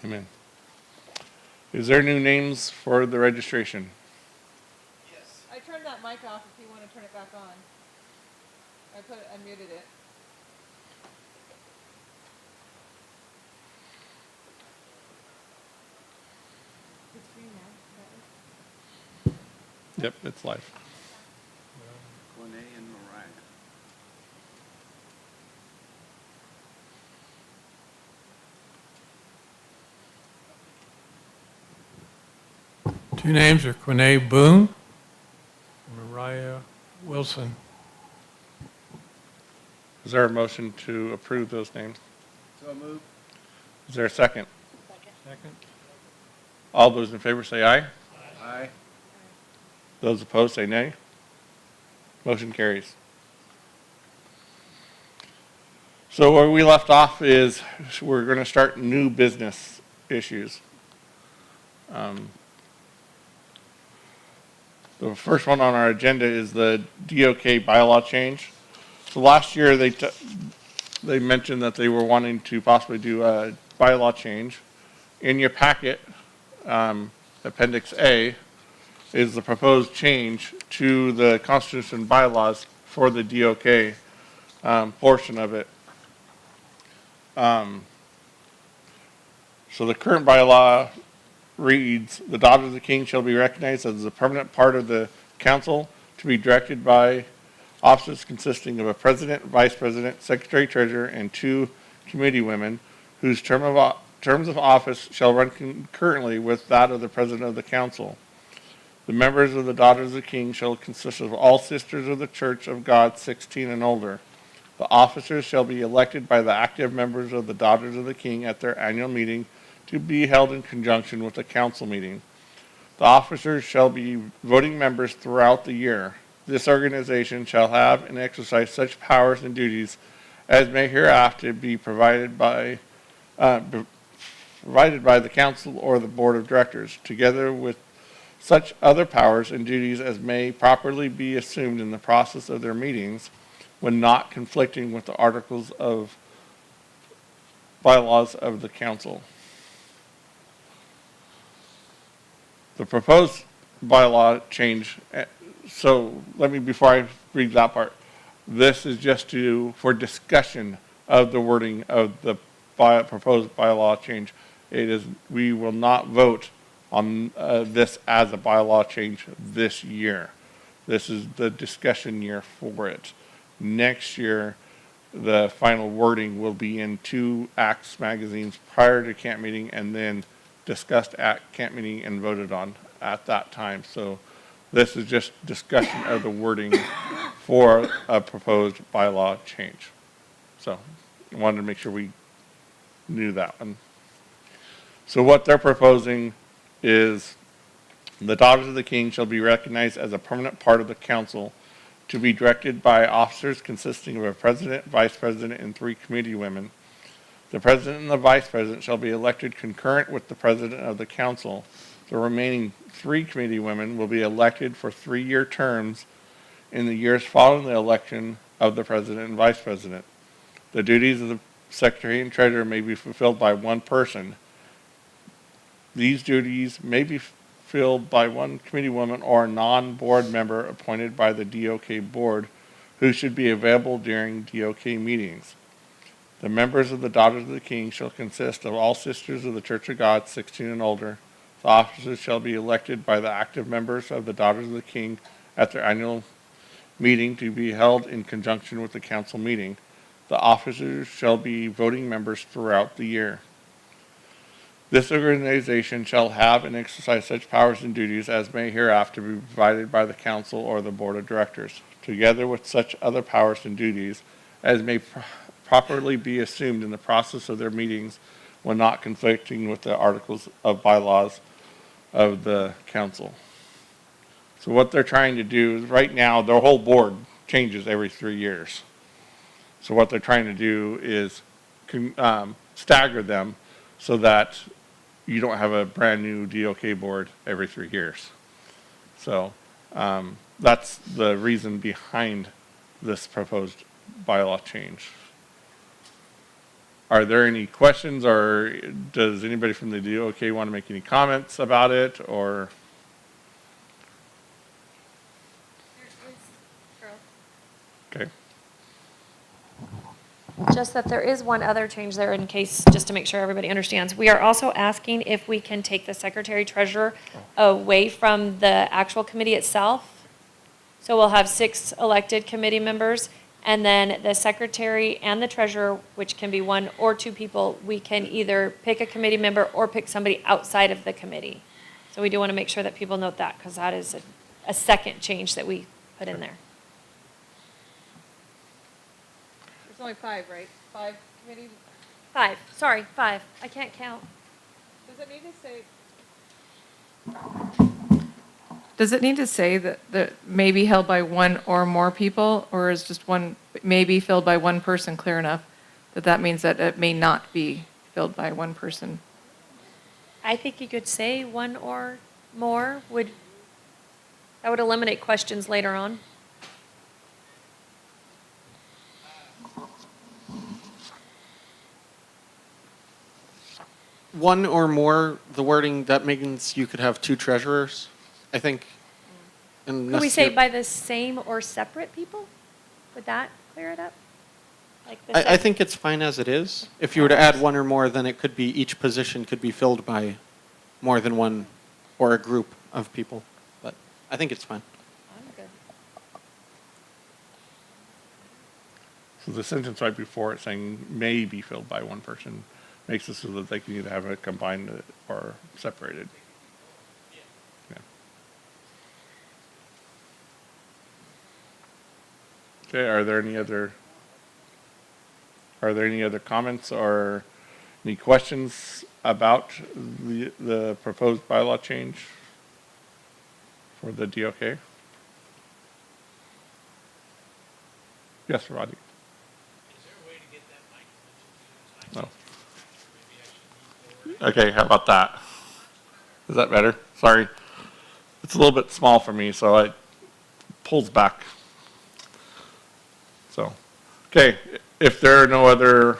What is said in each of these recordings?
Amen. Is there new names for the registration? Yes. I turned that mic off if you want to turn it back on. I muted it. It's free now. Yep, it's live. Quine and Mariah. Two names are Quine Boone and Mariah Wilson. Is there a motion to approve those names? So moved. Is there a second? Second. All those in favor say aye. Aye. Those opposed say nay. Motion carries. So where we left off is we're going to start new business issues. The first one on our agenda is the DOK bylaw change. So last year they mentioned that they were wanting to possibly do a bylaw change. In your packet, Appendix A, is the proposed change to the Constitution bylaws for the DOK portion of it. So the current bylaw reads, the daughters of the king shall be recognized as a permanent part of the council to be directed by officers consisting of a president, vice president, secretary, treasurer, and 2 committee women whose terms of office shall run concurrently with that of the president of the council. The members of the Daughters of the King shall consist of all sisters of the Church of God 16 and older. The officers shall be elected by the active members of the Daughters of the King at their annual meeting to be held in conjunction with the council meeting. The officers shall be voting members throughout the year. This organization shall have and exercise such powers and duties as may hereafter be provided by the council or the board of directors, together with such other powers and duties as may properly be assumed in the process of their meetings when not conflicting with the articles of bylaws of the council. The proposed bylaw change, so before I read that part, this is just for discussion of the wording of the proposed bylaw change. We will not vote on this as a bylaw change this year. This is the discussion year for it. Next year, the final wording will be in 2 Acts magazines prior to camp meeting and then discussed at camp meeting and voted on at that time. So this is just discussion of the wording for a proposed bylaw change. So I wanted to make sure we knew that one. So what they're proposing is the Daughters of the King shall be recognized as a permanent part of the council to be directed by officers consisting of a president, vice president, and 3 committee women. The president and the vice president shall be elected concurrent with the president of the council. The remaining 3 committee women will be elected for 3-year terms in the years following the election of the president and vice president. The duties of the secretary and treasurer may be fulfilled by one person. These duties may be filled by one committee woman or a non-board member appointed by the DOK board who should be available during DOK meetings. The members of the Daughters of the King shall consist of all sisters of the Church of God 16 and older. The officers shall be elected by the active members of the Daughters of the King at their annual meeting to be held in conjunction with the council meeting. The officers shall be voting members throughout the year. This organization shall have and exercise such powers and duties as may hereafter be provided by the council or the board of directors, together with such other powers and duties as may properly be assumed in the process of their meetings when not conflicting with the articles of bylaws of the council. So what they're trying to do is right now their whole board changes every 3 years. So what they're trying to do is stagger them so that you don't have a brand new DOK board every 3 years. So that's the reason behind this proposed bylaw change. Are there any questions, or does anybody from the DOK want to make any comments about it, or? Okay. Just that there is one other change there in case, just to make sure everybody understands. We are also asking if we can take the secretary treasurer away from the actual committee itself. So we'll have 6 elected committee members, and then the secretary and the treasurer, which can be 1 or 2 people, we can either pick a committee member or pick somebody outside of the committee. So we do want to make sure that people note that, because that is a second change that we put in there. There's only 5, right? 5 committee, 5, sorry, 5. I can't count. does it need to say, Does it need to say that may be held by 1 or more people, or is just one, may be filled by 1 person clear enough that that means that it may not be filled by 1 person? I think you could say 1 or more that would eliminate questions later on. One or more, the wording, that means you could have 2 treasurers, I think. Could we say by the same or separate people? Would that clear it up? Like the I think it's fine as it is. If you were to add 1 or more, then it could be, each position could be filled by more than 1 or a group of people. But I think it's fine. I'm good. So the sentence right before it saying may be filled by 1 person makes it so that they can either have it combined or separated. Yeah. Okay, are there any other comments or any questions about the proposed bylaw change for the DOK? Yes, Roddy. Is there a way to get that mic? No. Okay, how about that? Is that better? Sorry. It's a little bit small for me, so it pulls back. So, okay, if there are no other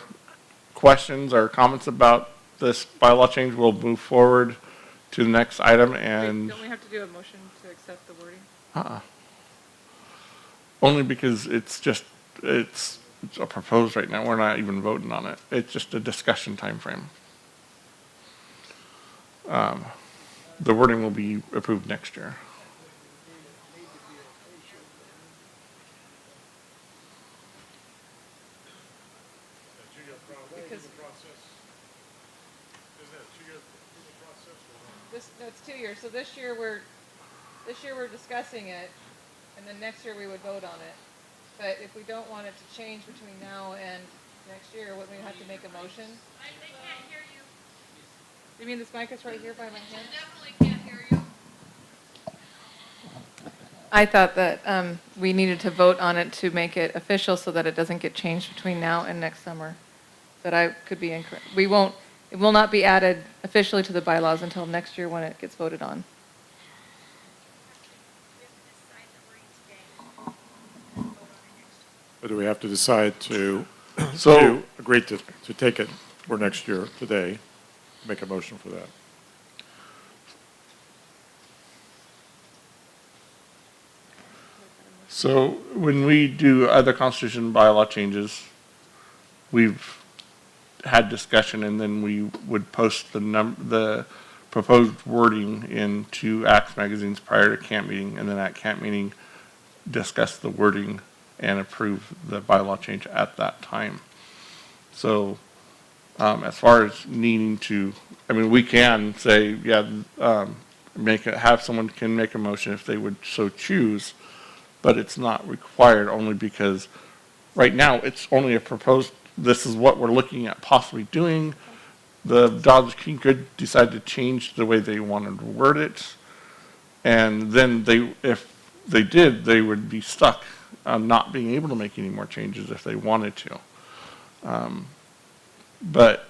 questions or comments about this bylaw change, we'll move forward to the next item and. don't we have to do a motion to accept the wording? Only because it's a proposed right now. We're not even voting on it. It's just a discussion time frame. The wording will be approved next year. No, it's 2 years. So this year we're discussing it, and then next year we would vote on it. But if we don't want it to change between now and next year, would we have to make a motion? They can't hear you. You mean this mic is right here by my hand? Definitely can't hear you. I thought that we needed to vote on it to make it official so that it doesn't get changed between now and next summer. But I could be incorrect. It will not be added officially to the bylaws until next year when it gets voted on. Or do we have to decide to So, agree to take it for next year today, make a motion for that? so when we do other constitution bylaw changes, we've had discussion and then we would post the proposed wording into Axe magazines prior to camp meeting, and then at camp meeting discuss the wording and approve the bylaw change at that time. So as far as needing to, I mean, we can say, yeah, have someone can make a motion if they would so choose, but it's not required only because right now it's only a proposed, this is what we're looking at possibly doing. The Dodge King could decide to change the way they wanted to word it. And then if they did, they would be stuck on not being able to make any more changes if they wanted to. But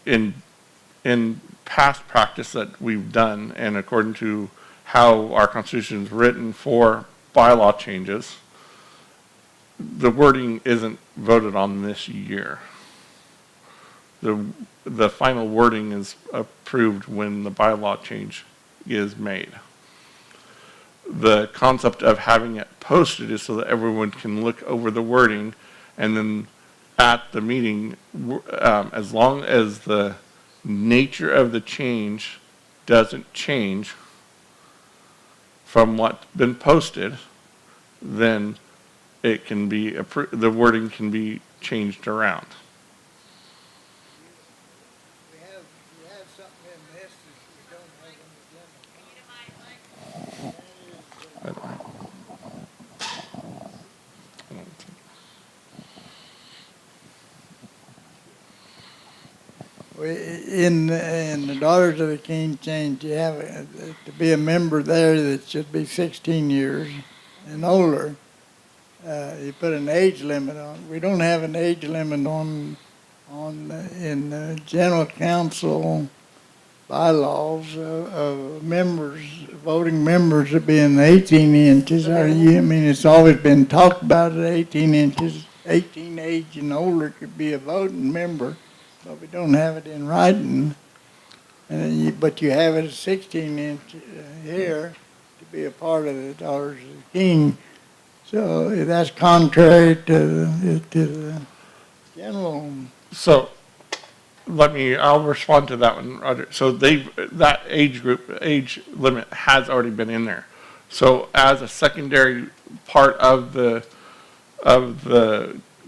in past practice that we've done, and according to how our Constitution is written for bylaw changes, the wording isn't voted on this year. the final wording is approved when the bylaw change is made. The concept of having it posted is so that everyone can look over the wording, and then at the meeting, as long as the nature of the change doesn't change from what's been posted, then it can be, the wording can be changed around. We have something in this that we don't have in the general. I don't know. I don't think- In the Daughters of the King change, you have to be a member there that should be 16 years and older. You put an age limit on. We don't have an age limit in the general council bylaws of members, voting members of being 18 inches. I mean, it's always been talked about at 18 inches, 18 age and older could be a voting member, but we don't have it in writing. But you have it at 16 inch here to be a part of the Daughters of the King. So that's contrary to the general. So, I'll respond to that one, Roger. So that age limit has already been in there. So as a secondary part of the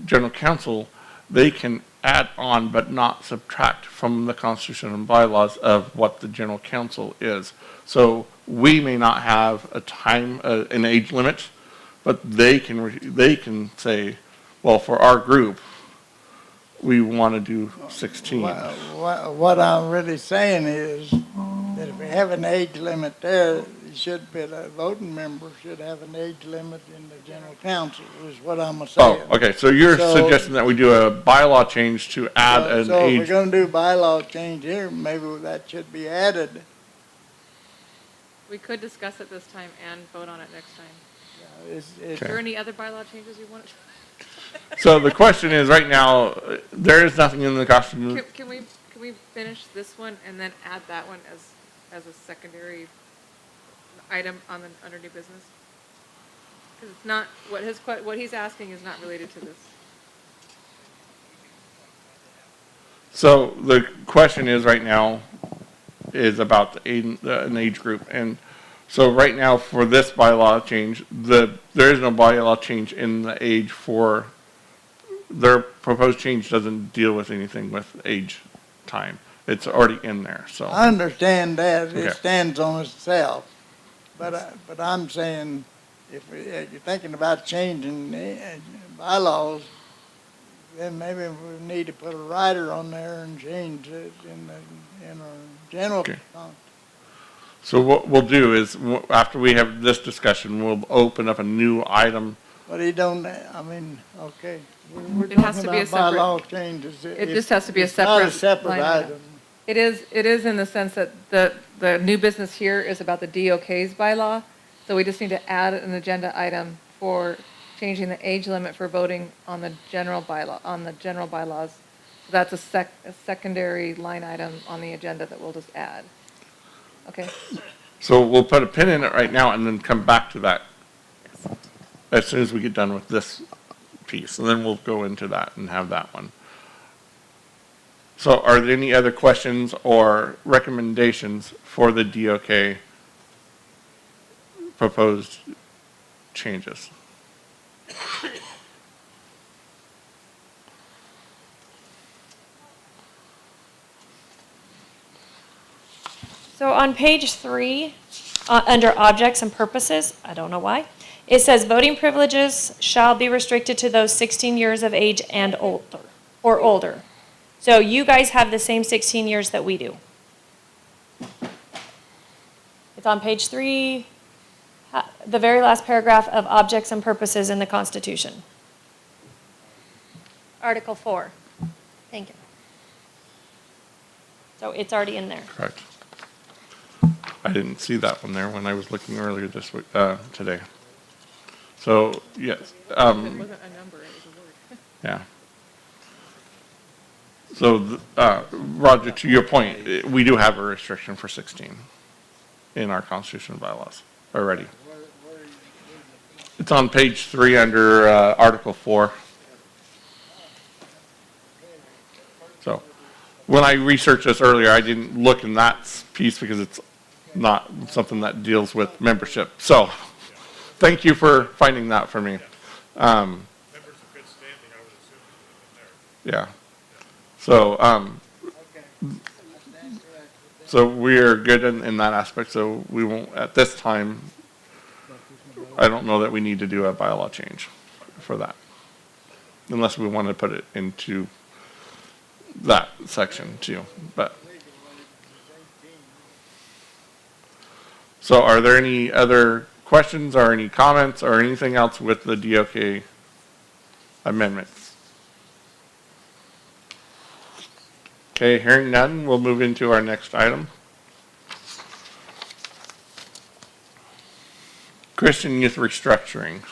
general council, they can add on but not subtract from the constitution and bylaws of what the general council is. So we may not have an age limit, but they can say, well, for our group, we want to do 16. What I'm really saying is that if we have an age limit there, you should be, a voting member should have an age limit in the general council, is what I'm saying. Oh, okay, so you're So- suggesting that we do a bylaw change to add an So if we're age. gonna do bylaw change here, maybe that should be added. We could discuss it this time and vote on it next time. It's- Is there any other bylaw changes you want? So the question is, right now, there is nothing in the constitution. Can we finish this one and then add that one as a secondary item under new business? Because it's not, what he's asking is not related to this. So the question is right now is about an age group. And so right now for this bylaw change, there is no bylaw change in the age for, their proposed change doesn't deal with anything with age time. It's already in there, so. I understand that, Okay. it stands on itself, but I'm saying, if you're thinking about changing bylaws, then maybe we need to put a rider on there and change it in our general. Okay. So what we'll do is, after we have this discussion, we'll open up a new item. But he don't, I mean, okay, we're It has talking to be a about separate- bylaw changes. it just has to be a It's not a separate separate line item. item. It is in the sense that the new business here is about the DOK's bylaw, so we just need to add an agenda item for changing the age limit for voting on the general bylaws. So that's a secondary line item on the agenda that we'll just add. Okay? So we'll put a pin in it right now and then come back to that as soon as we get done with this piece. And then we'll go into that and have that one. So are there any other questions or recommendations for the DOK proposed changes? So on page 3, under objects and purposes, I don't know why, it says voting privileges shall be restricted to those 16 years of age and older. So you guys have the same 16 years that we do. It's on page 3, the very last paragraph of objects and purposes in the Constitution. Article 4. Thank you. So it's already in there. Correct. I didn't see that one there when I was looking earlier this week, today. So, yes, It wasn't a number, it was a word. yeah. So, Roger, to your point, we do have a restriction for 16 in our constitution and bylaws already. It's on page 3 under Article 4. So, when I researched this earlier, I didn't look in that piece because it's not something that deals with membership. So, thank you for finding that for me. Members of good standing, I would assume, in there. Yeah. So, so we're good in that aspect, so we won't, at this time, I don't know that we need to do a bylaw change for that. Unless we want to put it into that section too, but. So are there any other questions or any comments or anything else with the DOK amendments? Okay, hearing none, we'll move into our next item. Christian youth restructuring.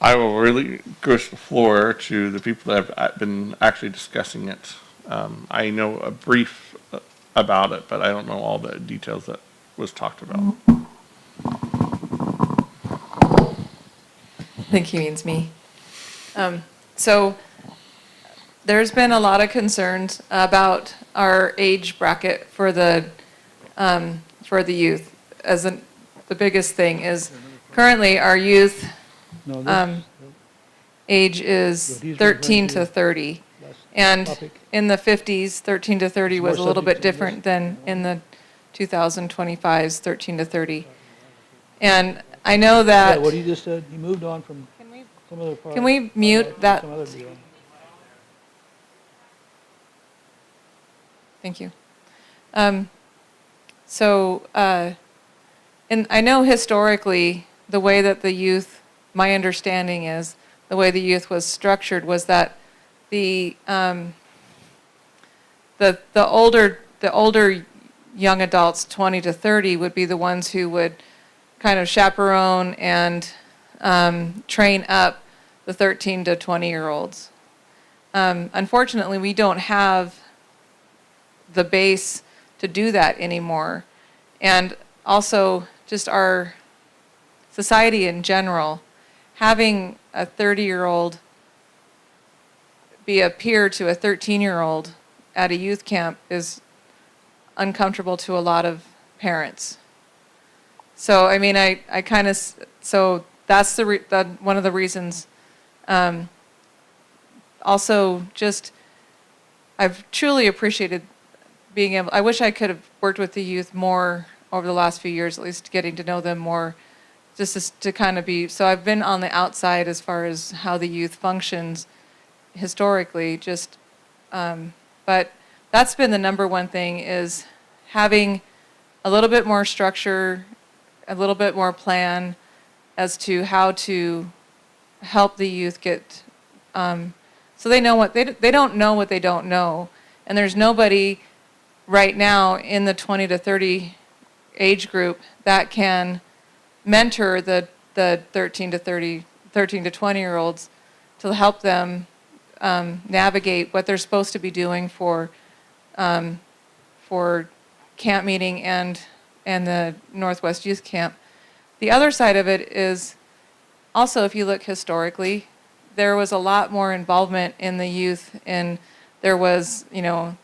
I will really push the floor to the people that have been actually discussing it. I know a brief about it, but I don't know all the details that was talked about. I think he means me. So there's been a lot of concerns about our age bracket for the youth. The biggest thing is currently our youth age is 13 to 30. And in the 50s, 13 to 30 was a little bit different than in the 2025's 13 to 30. And I know that. What he just said, he moved on from some other part. Can we mute that? Some other deal. Thank you. And I know historically, the way that the youth, my understanding is, the way the youth was structured was that the older young adults, 20 to 30, would be the ones who would kind of chaperone and train up the 13 to 20-year-olds. Unfortunately, we don't have the base to do that anymore. And also, just our society in general, having a 30-year-old be a peer to a 13-year-old at a youth camp is uncomfortable to a lot of parents. So, I mean, I kind of, so that's one of the reasons. Also, just, I've truly appreciated being able, I wish I could have worked with the youth more over the last few years, at least getting to know them more, just to kind of be, so I've been on the outside as far as how the youth functions historically, just, but that's been the number one thing, is having a little bit more structure, a little bit more plan as to how to help the youth get, so they know what, they don't know what they don't know. And there's nobody right now in the 20 to 30 age group that can mentor the 13 to 20-year-olds to help them navigate what they're supposed to be doing for Campmeeting and the Northwest Youth Camp. The other side of it is also, if you look historically, there was a lot more involvement in the youth, and there was, a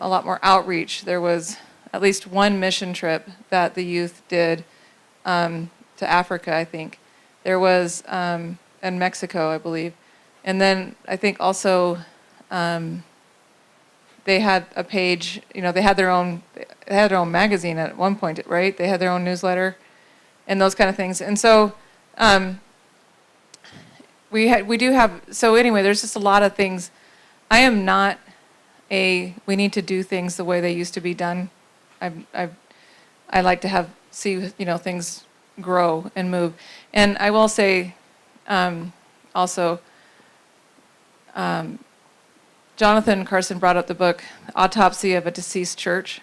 lot more outreach. There was at least one mission trip that the youth did to Africa, I think. There was in Mexico, I believe. And then I think also they had a page, they had their own magazine at one point, right? They had their own newsletter and those kind of things. And so we do have, so anyway, there's just a lot of things. I am not we need to do things the way they used to be done. I like to see things grow and move. And I will say also, Jonathan Carson brought up the book, Autopsy of a Deceased Church.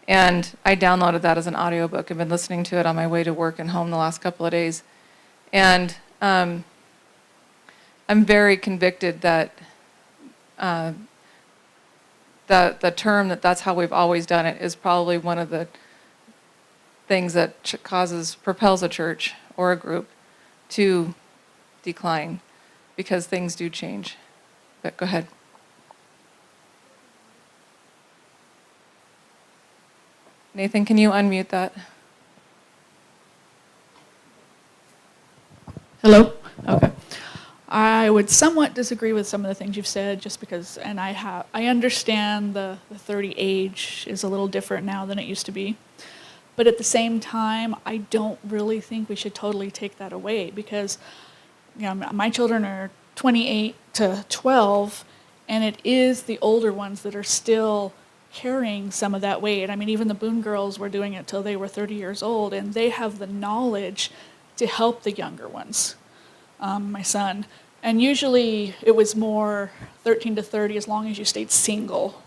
And I downloaded that as an audiobook. I've been listening to it on my way to work and home the last couple of days. And I'm very convicted that the term that's how we've always done it is probably one of the things that propels a church or a group to decline, because things do change. But go ahead. Nathan, can you unmute that? Hello? Okay. I would somewhat disagree with some of the things you've said, just because, and I understand the 30 age is a little different now than it used to be. But at the same time, I don't really think we should totally take that away, because my children are 28 to 12, and it is the older ones that are still carrying some of that weight. I mean, even the Boone girls were doing it till they were 30 years old, and they have the knowledge to help the younger ones, my son. And usually it was more 13 to 30 as long as you stayed single.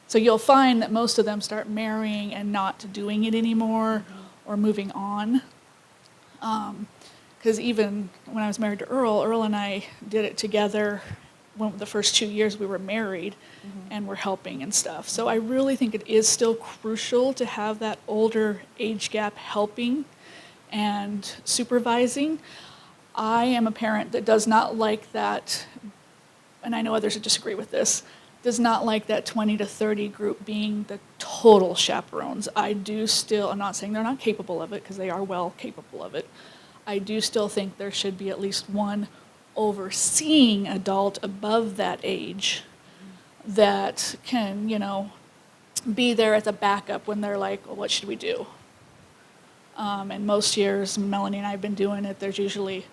So you'll find that most of them start marrying and not doing it anymore or moving on. Because even when I was married to Earl and I did it together. The first 2 years we were married and were helping and stuff. So I really think it is still crucial to have that older age gap helping and supervising. I am a parent that does not like that, and I know others would disagree with this, does not like that 20 to 30 group being the total chaperones. I'm not saying they're not capable of it, because they are well capable of it. I do still think there should be at least one overseeing adult above that age that can, be there as a backup when they're like, well, what should we do? And most years, Melanie and I have been doing it, there's usually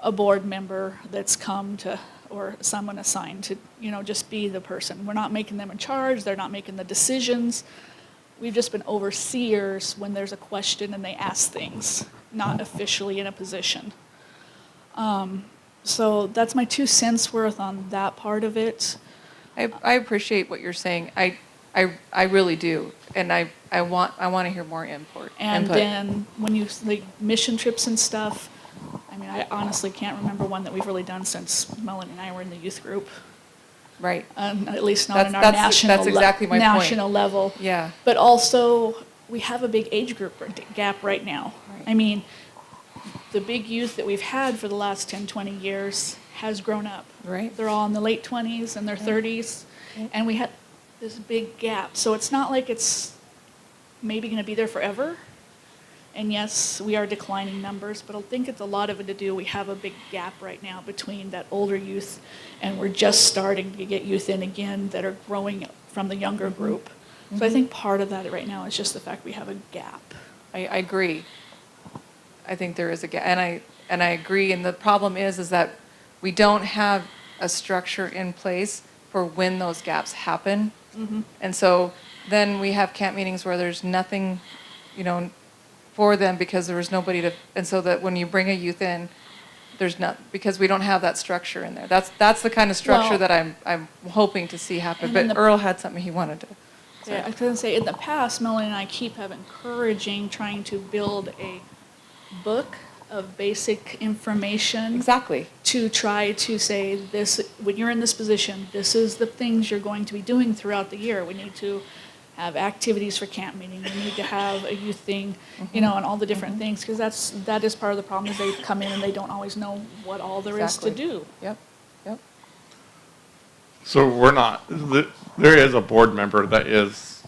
a board member that's come to, or someone assigned to, just be the person. We're not making them in charge, they're not making the decisions. We've just been overseers when there's a question and they ask things, not officially in a position. So that's my 2 cents worth on that part of it. I appreciate what you're saying. I really do, and I want to hear more input. And then when you like mission trips and stuff, I mean, I honestly can't remember one that we've really done since Melanie and I were in the youth group. Right. At least not in our national. That's exactly my national point. level. Yeah. But also, we have a big age group gap right now. Right. I mean, the big youth that we've had for the last 10, 20 years has grown up. Right. They're all in the late 20s and their 30s, and we had this big gap. So it's not like it's maybe going to be there forever. And yes, we are declining numbers, but I think it's a lot of it to do, we have a big gap right now between that older youth, and we're just starting to get youth in again that are growing from the younger group. So I think part of that right now is just the fact we have a gap. I agree. I think there is a gap, and I agree. And the problem is that we don't have a structure in place for when those gaps happen. And so then we have camp meetings where there's nothing, for them because there was nobody to, and so that when you bring a youth in, there's not, because we don't have that structure in there. That's the kind of structure that I'm hoping to see happen. But Earl had something he wanted to. Yeah, I was going to say, in the past, Melanie and I have encouraging trying to build a book of basic information. Exactly. To try to say this, when you're in this position, this is the things you're going to be doing throughout the year. We need to have activities for camp meeting. We need to have a youth thing, and all the different things, because that is part of the problem, is they come in and they don't always know what all there is to do. Yep. So there is a board member that is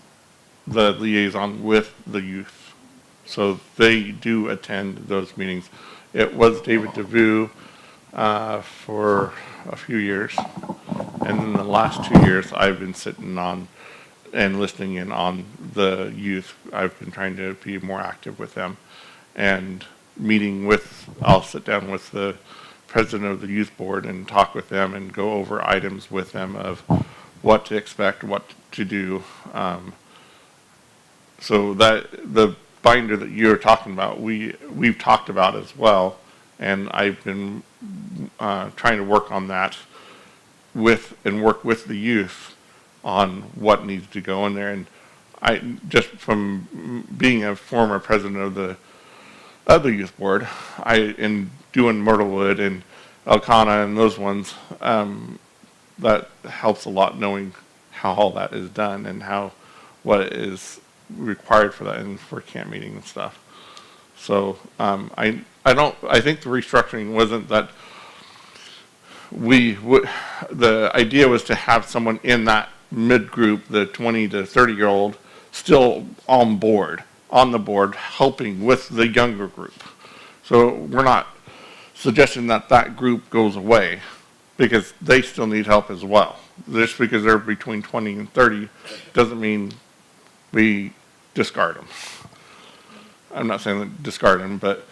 the liaison with the youth. So they do attend those meetings. It was David DeVue for a few years. And in the last 2 years, I've been sitting on and listening in on the youth. I've been trying to be more active with them. And I'll sit down with the president of the youth board and talk with them and go over items with them of what to expect, what to do. So that the binder that you're talking about, we've talked about as well, and I've been trying to work on that work with the youth on what needs to go in there. And I just from being a former president of the youth board, in doing Myrtlewood and Elkanah and those ones, that helps a lot knowing how all that is done and what is required for that and for camp meeting and stuff. So, I think the restructuring wasn't that the idea was to have someone in that mid group, the 20 to 30-year-old, still on the board, helping with the younger group. So we're not suggesting that group goes away, because they still need help as well. Just because they're between 20 and 30 doesn't mean we discard them. I'm not saying that discard them, but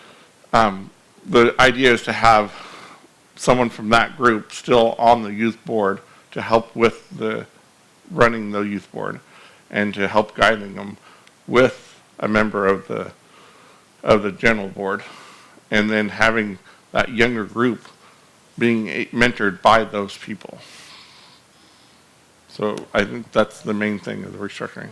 the idea is to have someone from that group still on the youth board to help with running the youth board and to help guiding them with a member of the general board, and then having that younger group being mentored by those people. So I think that's the main thing of the restructuring.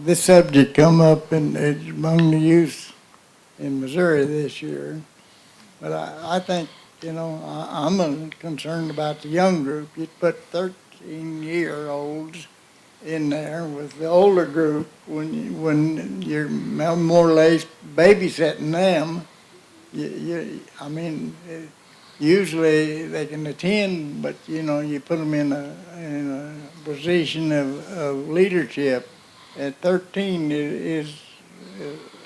This subject come up among the youth in Missouri this year, but I think, I'm concerned about the young group. You put 13-year-olds in there with the older group when you're more or less babysitting them. Usually they can attend, but you put them in a position of leadership. At 13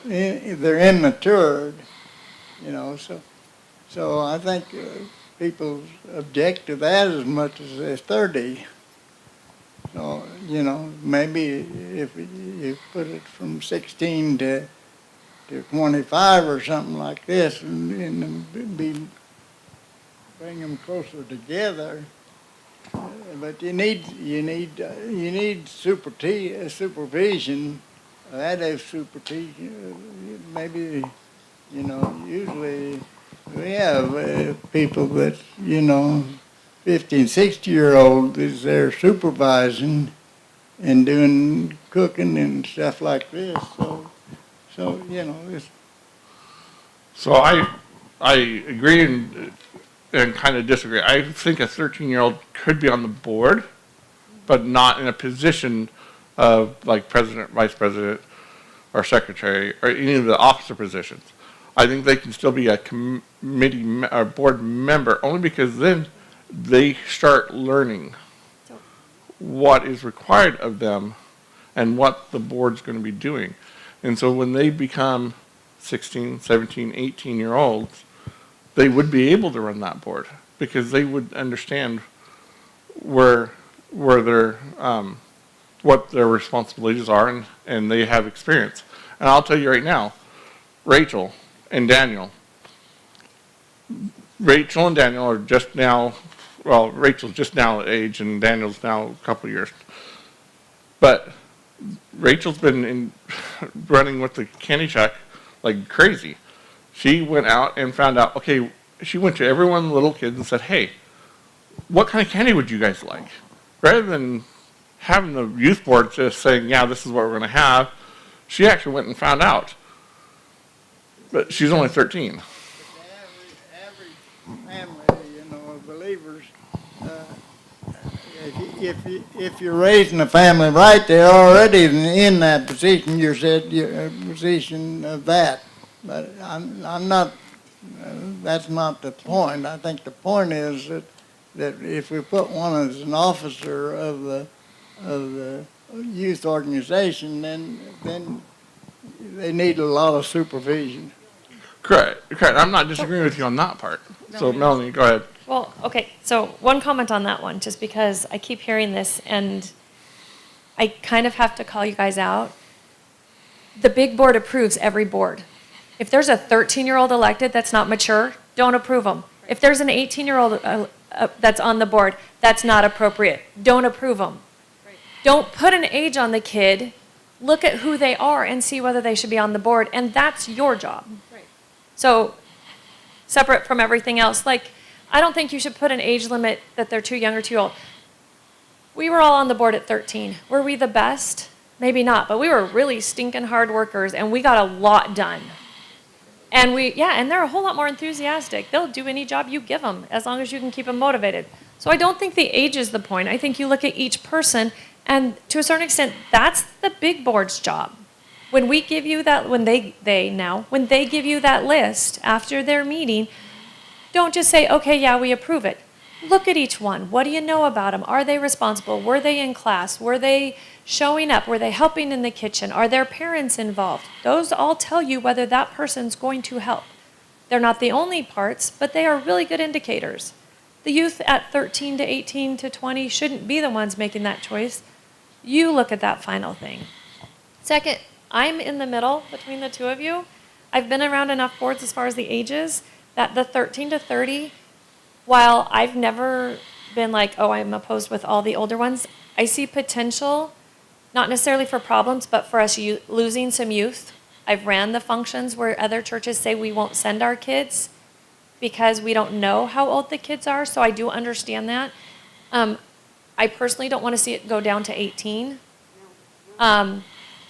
they're immature, so I think people object to that as much as 30. So, maybe if you put it from 16 to 25 or something like this, and bring them closer together. But you need supervision. That is supervision. Maybe, usually we have people that, 50 and 60-year-old is there supervising and doing cooking and stuff like this. So it's. So I agree and kind of disagree. I think a 13-year-old could be on the board, but not in a position of like president, vice president, or secretary, or any of the officer positions. I think they can still be a committee or board member, only because then they start learning what is required of them and what the board's going to be doing. And so when they become 16, 17, 18-year-olds, they would be able to run that board because they would understand where their what their responsibilities are, and they have experience. And I'll tell you right now, Rachel and Daniel are just now, well, Rachel's just now at age and Daniel's now a couple of years. But Rachel's been running with the candy shack like crazy. She went out and found out, okay, she went to every one of the little kids and said, hey, what kind of candy would you guys like? Rather than having the youth board just saying, yeah, this is what we're going to have, she actually went and found out. But she's only 13. The average family, of believers, if you're raising a family right, they're already in that position. You're a position of that. But I'm not. That's not the point. I think the point is that if we put one as an officer of the youth organization, then they need a lot of supervision. Correct. I'm not disagreeing with you on that part. So Melanie, go ahead. Well, okay, so one comment on that one, just because I keep hearing this and I kind of have to call you guys out. The big board approves every board. If there's a 13-year-old elected that's not mature, don't approve them. If there's an 18-year-old that's on the board, that's not appropriate. Don't approve them. Right. Don't put an age on the kid. Look at who they are and see whether they should be on the board, and that's your job. Right. So, separate from everything else, like, I don't think you should put an age limit that they're too young or too old. We were all on the board at 13. Were we the best? Maybe not, but we were really stinking hard workers, and we got a lot done. And and they're a whole lot more enthusiastic. They'll do any job you give them as long as you can keep them motivated. So I don't think the age is the point. I think you look at each person, and to a certain extent, that's the big board's job. When we give you that, when they give you that list after their meeting, don't just say, okay, yeah, we approve it. Look at each one. What do you know about them? Are they responsible? Were they in class? Were they showing up? Were they helping in the kitchen? Are their parents involved? Those all tell you whether that person's going to help. They're not the only parts, but they are really good indicators. The youth at 13 to 18 to 20 shouldn't be the ones making that choice. You look at that final thing. Second, I'm in the middle between the two of you. I've been around enough boards as far as the ages that the 13 to 30, while I've never been like, oh, I'm opposed with all the older ones, I see potential, not necessarily for problems, but for us losing some youth. I've ran the functions where other churches say we won't send our kids because we don't know how old the kids are, so I do understand that. I personally don't want to see it go down to 18.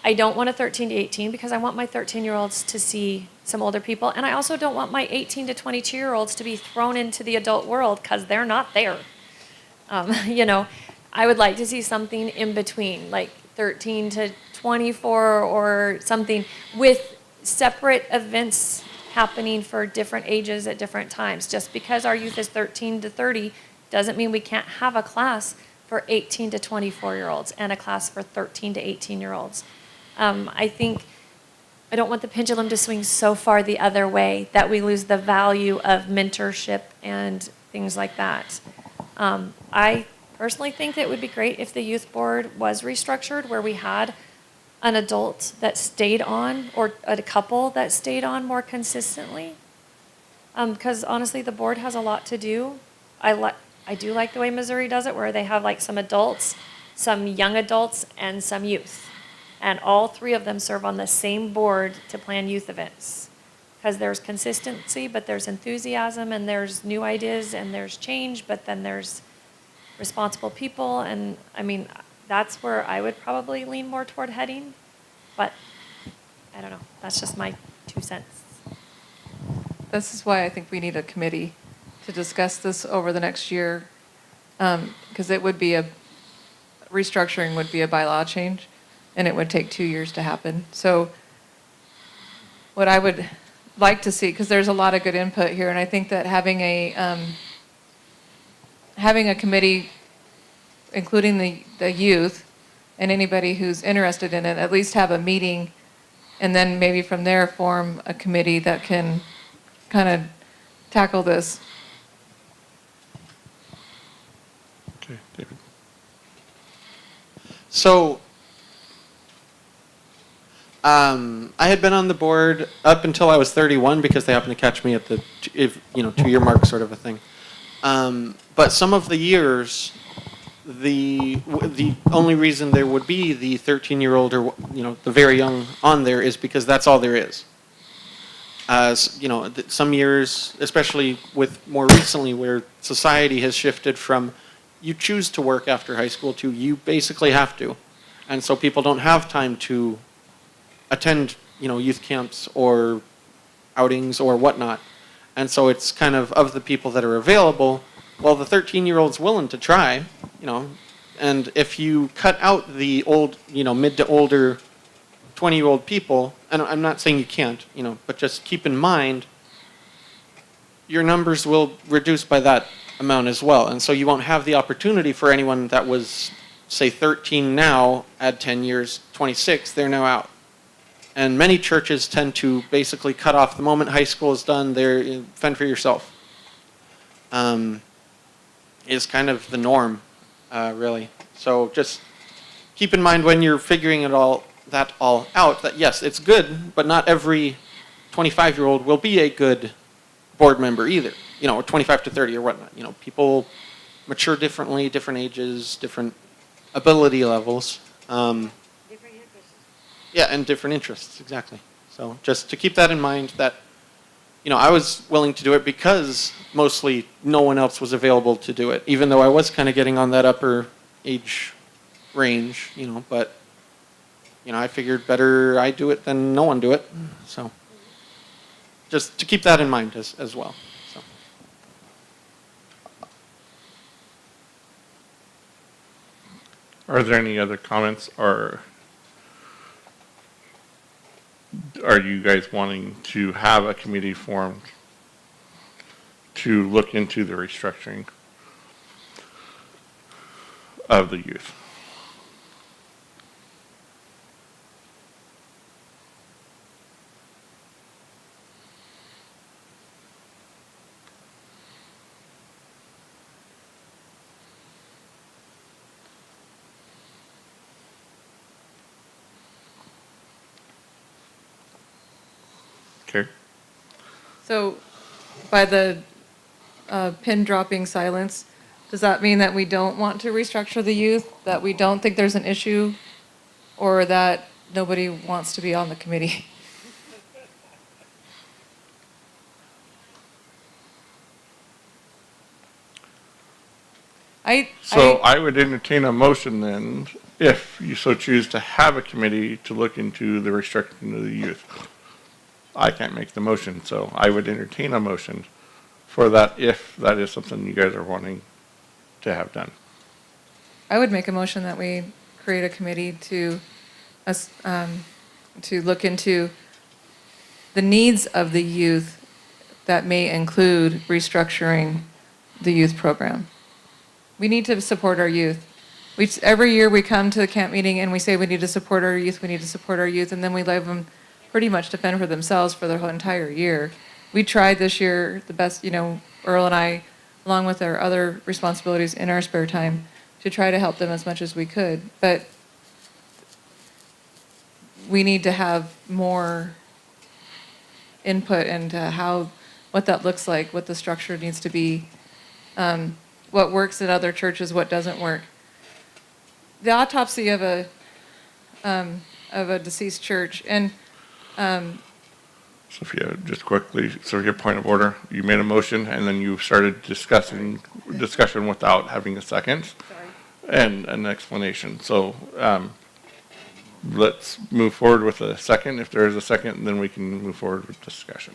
I don't want a 13 to 18 because I want my 13-year-olds to see some older people. And I also don't want my 18 to 22-year-olds to be thrown into the adult world because they're not there. I would like to see something in between, like 13 to 24 or something with separate events happening for different ages at different times. Just because our youth is 13 to 30 doesn't mean we can't have a class for 18 to 24-year-olds and a class for 13 to 18-year-olds. I don't want the pendulum to swing so far the other way that we lose the value of mentorship and things like that. I personally think that it would be great if the youth board was restructured where we had an adult that stayed on or a couple that stayed on more consistently. Because honestly, the board has a lot to do. I do like the way Missouri does it, where they have like some adults, some young adults, and some youth. And all three of them serve on the same board to plan youth events. Because there's consistency, but there's enthusiasm, and there's new ideas, and there's change, but then there's responsible people. And I mean, that's where I would probably lean more toward heading. But I don't know. That's just my 2 cents. This is why I think we need a committee to discuss this over the next year, because it would be restructuring would be a bylaw change, and it would take 2 years to happen. So what I would like to see, because there's a lot of good input here, and I think that having a committee, including the youth and anybody who's interested in it, at least have a meeting, and then maybe from there form a committee that can kind of tackle this. Okay, David. So, I had been on the board up until I was 31 because they happened to catch me at the 2-year mark sort of a thing. But some of the years, the only reason there would be the 13-year-old or the very young on there is because that's all there is. Some years, especially with more recently, where society has shifted from you choose to work after high school to you basically have to, and so people don't have time to attend youth camps or outings or whatnot, and so it's kind of the people that are available. Well, the 13-year-old's willing to try, and if you cut out the old, mid to older 20-year-old people, and I'm not saying you can't, but just keep in mind, your numbers will reduce by that amount as well. And so you won't have the opportunity for anyone that was, say, 13 now, add 10 years, 26, they're now out. And many churches tend to basically cut off the moment high school is done, they're fend for yourself. Is kind of the norm, really. So just keep in mind when you're figuring that all out, that yes, it's good, but not every 25-year-old will be a good board member either, or 25 to 30 or whatnot. People mature differently, different ages, different ability levels. Different interests. Yeah, and different interests, exactly. So just to keep that in mind that, I was willing to do it because mostly no one else was available to do it, even though I was kind of getting on that upper age range, but I figured better I do it than no one do it, so. just to keep that in mind as well, so. Are there any other comments, or are you guys wanting to have a committee formed to look into the restructuring of the youth? Okay. So by the pin dropping silence, does that mean that we don't want to restructure the youth, that we don't think there's an issue, or that nobody wants to be on the committee? So I would entertain a motion then, if you so choose to have a committee to look into the restructuring of the youth. I can't make the motion, so I would entertain a motion for that if that is something you guys are wanting to have done. I would make a motion that we create a committee to look into the needs of the youth that may include restructuring the youth program. We need to support our youth. Every year we come to the camp meeting and we say we need to support our youth, we need to support our youth, and then we leave them pretty much to fend for themselves for their whole entire year. We tried this year the best, Earl and I, along with our other responsibilities in our spare time, to try to help them as much as we could. But we need to have more input into what that looks like, what the structure needs to be, what works in other churches, what doesn't work. The autopsy of a deceased church, and Sophia, just quickly, so your point of order, you made a motion and then you started discussion without having a second and an explanation. So let's move forward with a second. If there is a second, then we can move forward with discussion.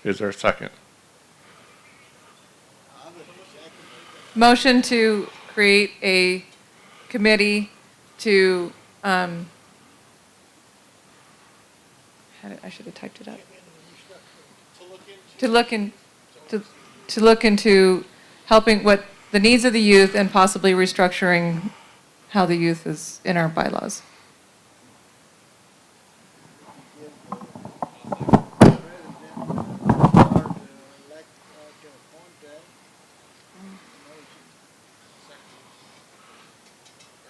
Is there a second? motion to create a committee to, I should have typed it up. To look into helping what the needs of the youth and possibly restructuring how the youth is in our bylaws.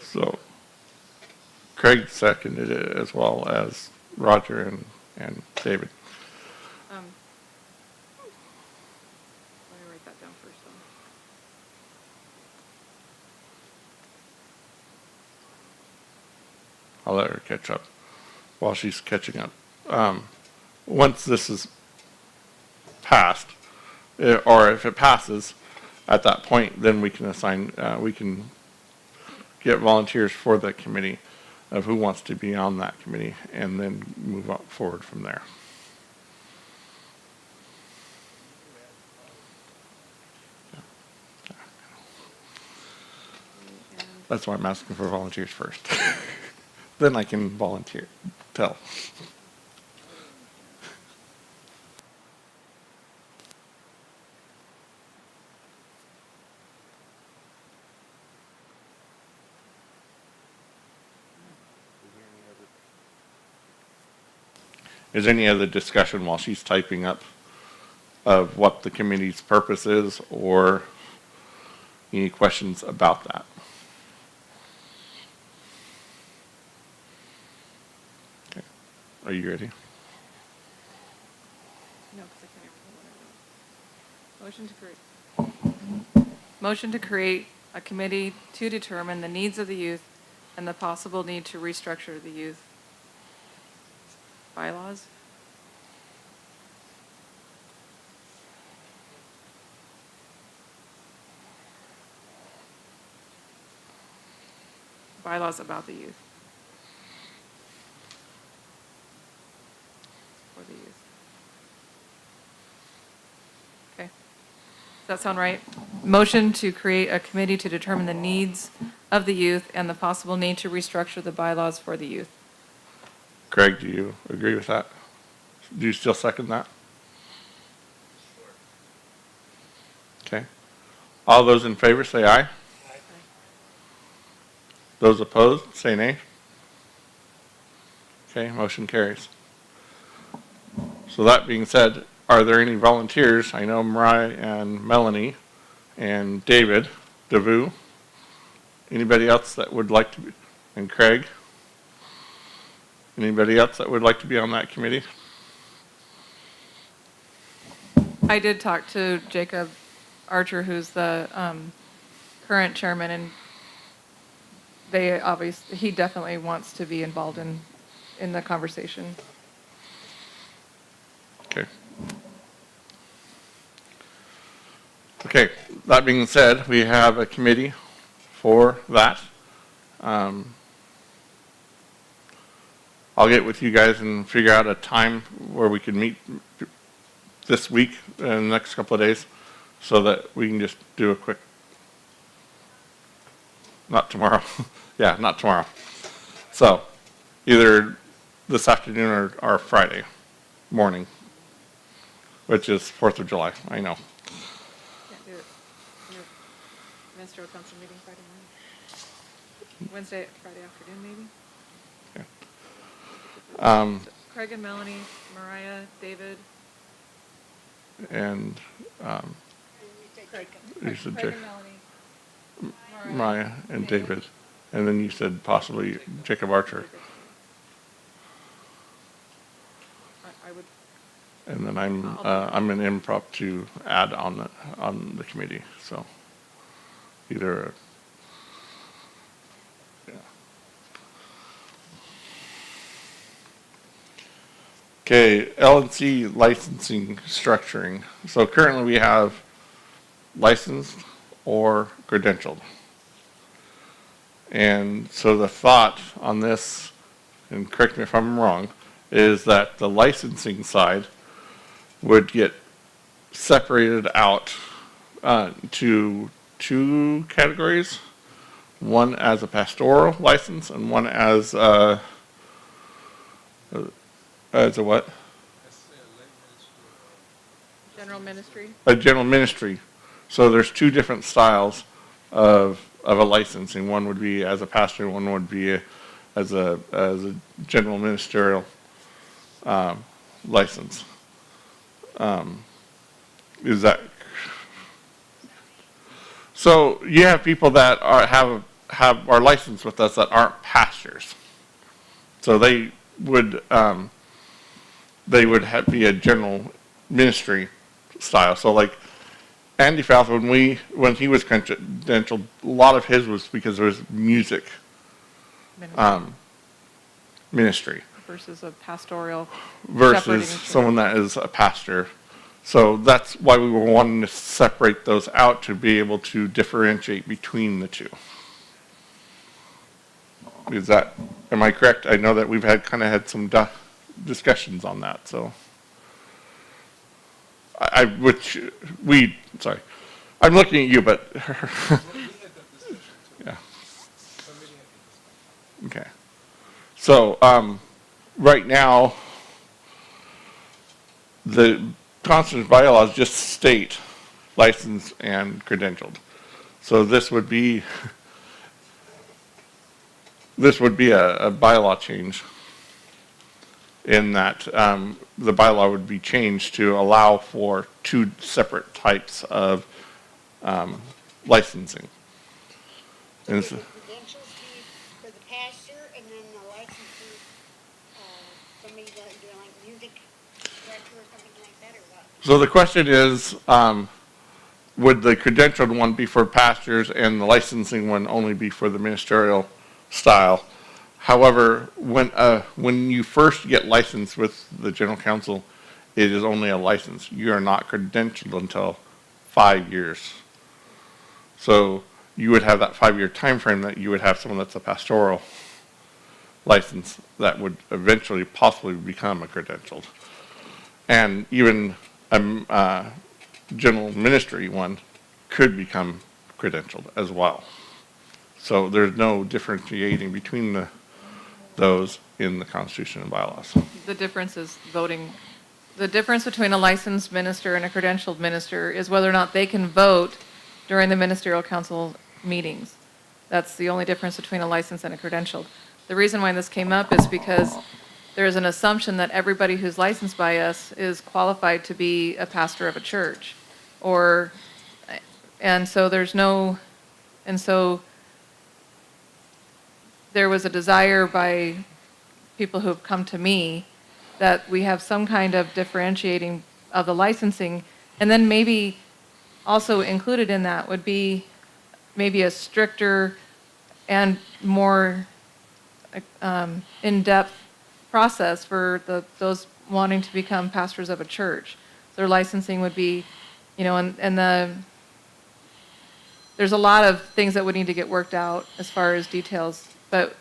So Craig seconded it as well as Roger and David. Let me write that down first, though. I'll let her catch up while she's catching up. Once this is passed, or if it passes, at that point, then we can assign, we can get volunteers for the committee of who wants to be on that committee, and then move up forward from there. That's why I'm asking for volunteers first. Then I can volunteer, tell. Is there any other discussion while she's typing up of what the committee's purpose is, or any questions about that? Okay. Are you ready? No, because I can't remember what I wrote. Motion to create a committee to determine the needs of the youth and the possible need to restructure the youth bylaws. Bylaws about the youth. For the youth. that sound right? Motion to create a committee to determine the needs of the youth and the possible need to restructure the bylaws for the youth. Craig, do you agree with that? Do you still second that? Okay. All those in favor say aye. Those opposed, say nay. Okay, motion carries. So that being said, are there any volunteers? I know Mariah and Melanie and David, DeVue. Anybody else that would like to be, and Craig? Anybody else that would like to be on that committee? I did talk to Jacob Archer, who's the current chairman, and he definitely wants to be involved in the conversation. Okay. Okay, that being said, we have a committee for that. I'll get with you guys and figure out a time where we can meet this week and the next couple of days so that we can just do a quick, not tomorrow. Yeah, not tomorrow. So either this afternoon or Friday morning, which is 4th of July, I know. Can't do it. Your ministerial council meeting Friday morning. Wednesday, Friday afternoon, maybe? Craig and Melanie, Mariah, David. And Craig you said and Melanie. Mariah and David. And then you said possibly Jacob Archer. I would. And then I'm an improv to add on the committee, so either. Yeah. Okay, L&C licensing structuring. So currently we have licensed or credentialed. And so the thought on this, and correct me if I'm wrong, is that the licensing side would get separated out to two categories. One as a pastoral license and one as a what? General ministry. A general ministry. So there's two different styles of a licensing. One would be as a pastor, one would be as a general ministerial license. Is that so? You have people that are licensed with us that aren't pastors, so they would be a general ministry style. So like Andy Falth, when he was credentialed, a lot of his was because there was music ministry Versus a pastoral. versus someone that is a pastor. So that's why we were wanting to separate those out to be able to differentiate between the two. Am I correct? I know that we've had some discussions on that, so. Sorry. I'm looking at you, but. Yeah. Okay. So, right now, the Constance bylaws just state licensed and credentialed. So this would be a bylaw change in that the bylaw would be changed to allow for two separate types of licensing. And The credentials be for the pastor and then the license for somebody that doing like music director or something like that, or what? so the question is, would the credentialed one be for pastors and the licensing one only be for the ministerial style? However, when you first get licensed with the general council, it is only a license. You are not credentialed until 5 years. So you would have that 5-year time frame that you would have someone that's a pastoral license that would eventually possibly become a credentialed. And even general ministry one could become credentialed as well. So there's no differentiating between those in the Constitution and bylaws. The difference is voting. The difference between a licensed minister and a credentialed minister is whether or not they can vote during the ministerial council meetings. That's the only difference between a licensed and a credentialed. The reason why this came up is because there's an assumption that everybody who's licensed by us is qualified to be a pastor of a church. And so there was a desire by people who have come to me that we have some kind of differentiating of the licensing, and then maybe also included in that would be maybe a stricter and more in-depth process for those wanting to become pastors of a church. Their licensing would be, there's a lot of things that would need to get worked out as far as details, but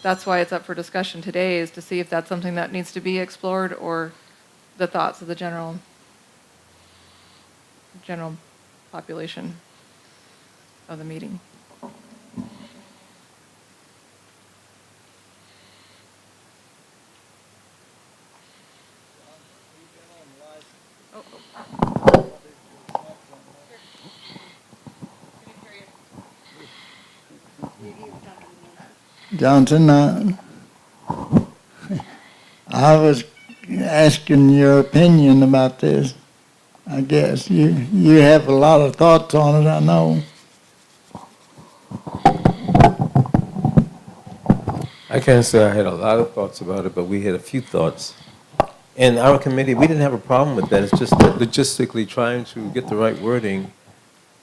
that's why it's up for discussion today, is to see if that's something that needs to be explored or the thoughts of the general population of the meeting. Johnson, I was asking your opinion about this. I guess you have a lot of thoughts on it, I know. I can't say I had a lot of thoughts about it, but we had a few thoughts. In our committee, we didn't have a problem with that. It's just that logistically trying to get the right wording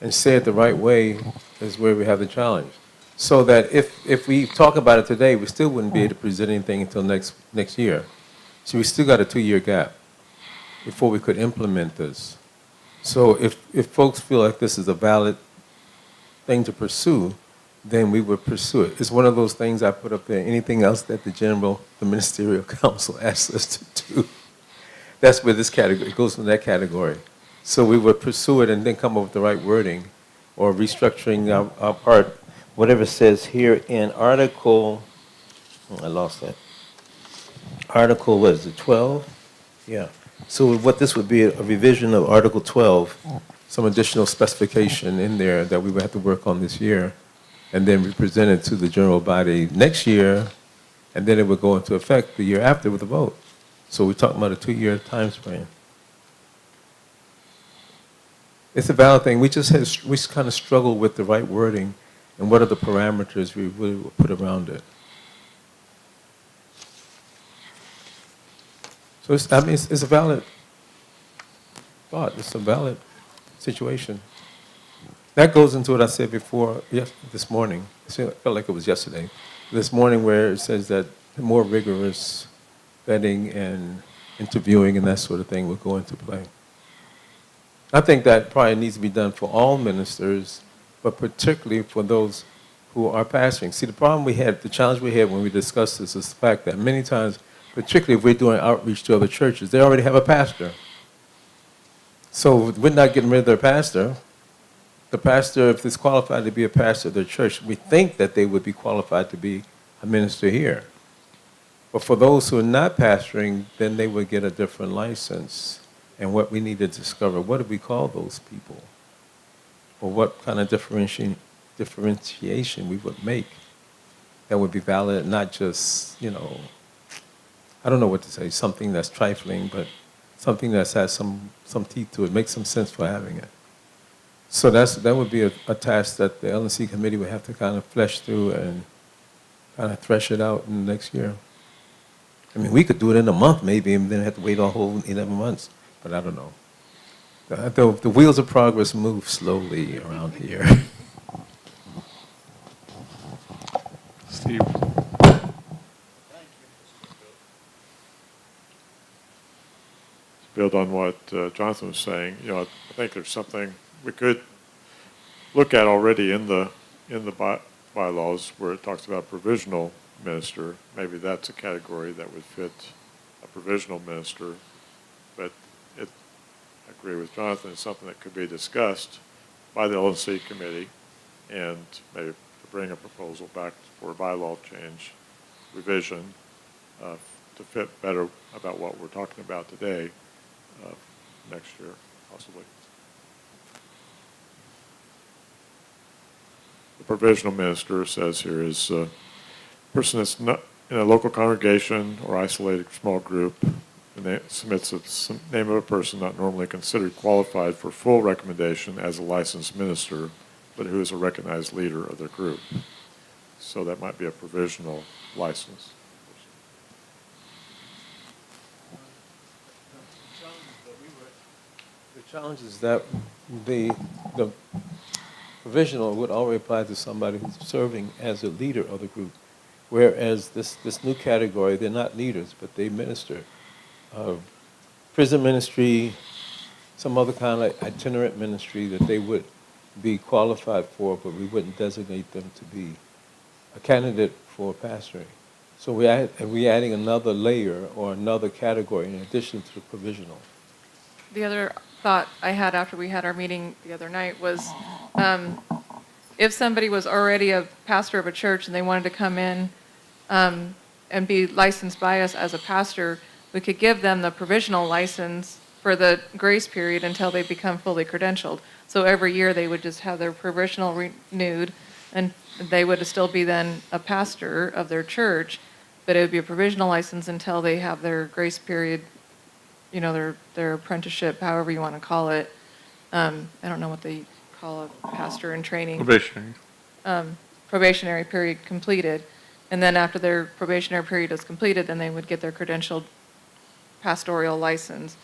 and say it the right way is where we have the challenge. So that if we talk about it today, we still wouldn't be able to present anything until next year. So we still got a 2-year gap before we could implement this. So if folks feel like this is a valid thing to pursue, then we would pursue it. It's one of those things I put up there. Anything else that the ministerial council asks us to do, that's where this category, it goes in that category. So we would pursue it and then come up with the right wording or restructuring our part. Whatever says here in Article, I lost that. Article, what is it, 12? Yeah. So what this would be a revision of Article 12, some additional specification in there that we would have to work on this year, and then we present it to the general body next year, and then it would go into effect the year after with a vote. So we're talking about a 2-year time span. It's a valid thing. We kind of struggle with the right wording and what are the parameters we would put around it. So it's a valid thought. It's a valid situation. That goes into what I said before, this morning. I felt like it was yesterday. This morning where it says that more rigorous vetting and interviewing and that sort of thing would go into play. I think that probably needs to be done for all ministers, but particularly for those who are pastoring. See, the challenge we had when we discussed this is the fact that many times, particularly if we're doing outreach to other churches, they already have a pastor. So we're not getting rid of their pastor. The pastor, if it's qualified to be a pastor of their church, we think that they would be qualified to be a minister here. But for those who are not pastoring, then they would get a different license. And what we need to discover, what do we call those people? Or what kind of differentiation we would make that would be valid, not just, I don't know what to say, something that's trifling, but something that has some teeth to it, makes some sense for having it. So that would be a task that the L&C committee would have to kind of flesh through and kind of thresh it out in the next year. I mean, we could do it in a month maybe, and then have to wait a whole 11 months, but I don't know. The wheels of progress move slowly around here. Steve? Build on what Jonathan was saying, I think there's something we could look at already in the bylaws where it talks about provisional minister. Maybe that's a category that would fit a provisional minister, but agree with Jonathan, it's something that could be discussed by the LNC committee and maybe to bring a proposal back for a bylaw change revision to fit better about what we're talking about today next year, possibly. The provisional minister says here is a person that's not in a local congregation or isolated small group and submits the name of a person not normally considered qualified for full recommendation as a licensed minister, but who is a recognized leader of their group. So that might be a provisional license. The challenge is that the provisional would already apply to somebody who's serving as a leader of the group, whereas this new category, they're not leaders, but they minister. Prison ministry, some other kind of itinerant ministry that they would be qualified for, but we wouldn't designate them to be a candidate for pastoring. So we're adding another layer or another category in addition to the provisional. The other thought I had after we had our meeting the other night was if somebody was already a pastor of a church and they wanted to come in and be licensed by us as a pastor, we could give them the provisional license for the grace period until they become fully credentialed. So every year they would just have their provisional renewed, and they would still be then a pastor of their church, but it would be a provisional license until they have their grace period, you know, their apprenticeship, however you want to call it. I don't know what they call a pastor in training. Probationary. Probationary period completed. And then after their probationary period is completed, then they would get their credentialed pastoral license,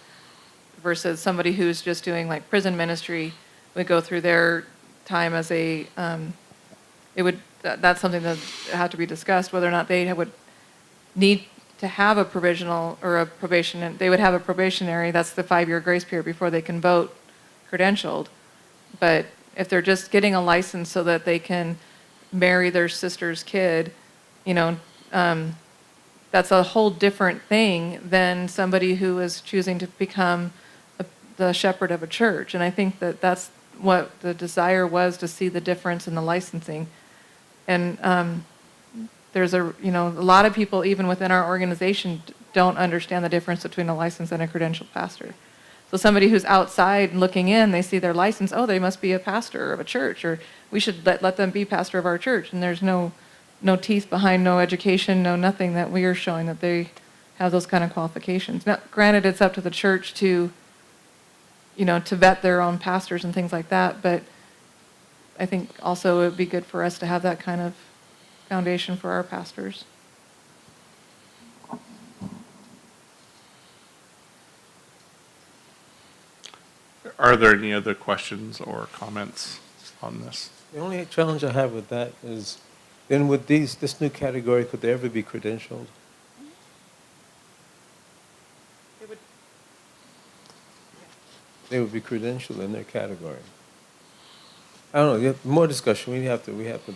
versus somebody who's just doing like prison ministry would go through their time as a, that's something that had to be discussed, whether or not they would need to have a provisional or a probation. They would have a probationary, that's the 5-year grace period before they can vote credentialed. But if they're just getting a license so that they can marry their sister's kid, you know, that's a whole different thing than somebody who is choosing to become the shepherd of a church. And I think that that's what the desire was, to see the difference in the licensing. And there's a lot of people, even within our organization, don't understand the difference between a licensed and a credentialed pastor. So somebody who's outside looking in, they see their license, oh, they must be a pastor of a church, or we should let them be pastor of our church. And there's no teeth behind, no education, no nothing that we are showing that they have those kind of qualifications. Now, granted, it's up to the church to vet their own pastors and things like that, but I think also it would be good for us to have that kind of foundation for our pastors. Are there any other questions or comments on this? The only challenge I have with that is, then with this new category, could they ever be credentialed? They would be credentialed in their category. I don't know. You have more discussion. We have to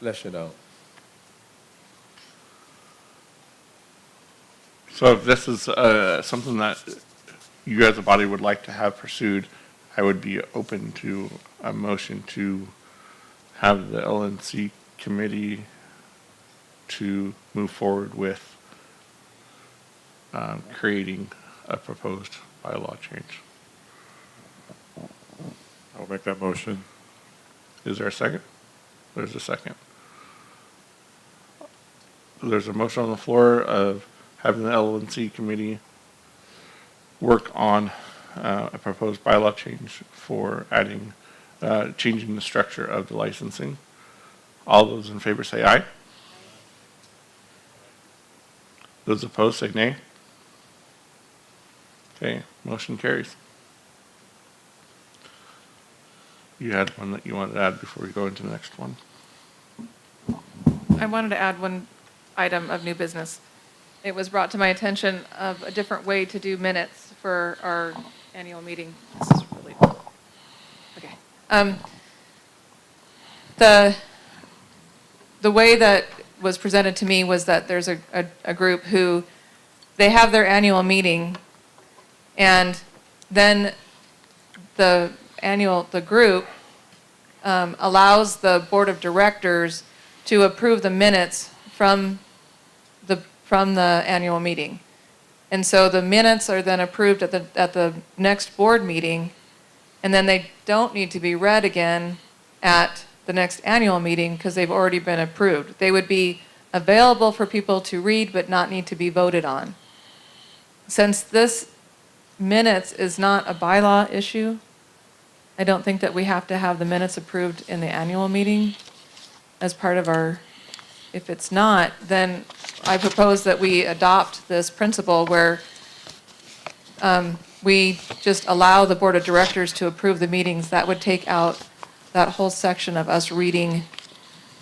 flesh it out. So if this is something that you as a body would like to have pursued, I would be open to a motion to have the LNC committee to move forward with creating a proposed bylaw change. I'll make that motion. Is there a second? There's a second. There's a motion on the floor of having the LNC committee work on a proposed bylaw change for adding, changing the structure of the licensing. All those in favor say aye. Those opposed say nay. Okay, motion carries. You had one that you wanted to add before we go into the next one. I wanted to add one item of new business. It was brought to my attention of a different way to do minutes for our annual meeting. This is really, okay. The way that was presented to me was that there's a group who, they have their annual meeting, and then the group allows the board of directors to approve the minutes from the annual meeting. And so the minutes are then approved at the next board meeting, and then they don't need to be read again at the next annual meeting because they've already been approved. They would be available for people to read but not need to be voted on. Since this minutes is not a bylaw issue, I don't think that we have to have the minutes approved in the annual meeting as part of our, if it's not, then I propose that we adopt this principle where we just allow the board of directors to approve the meetings. That would take out that whole section of us reading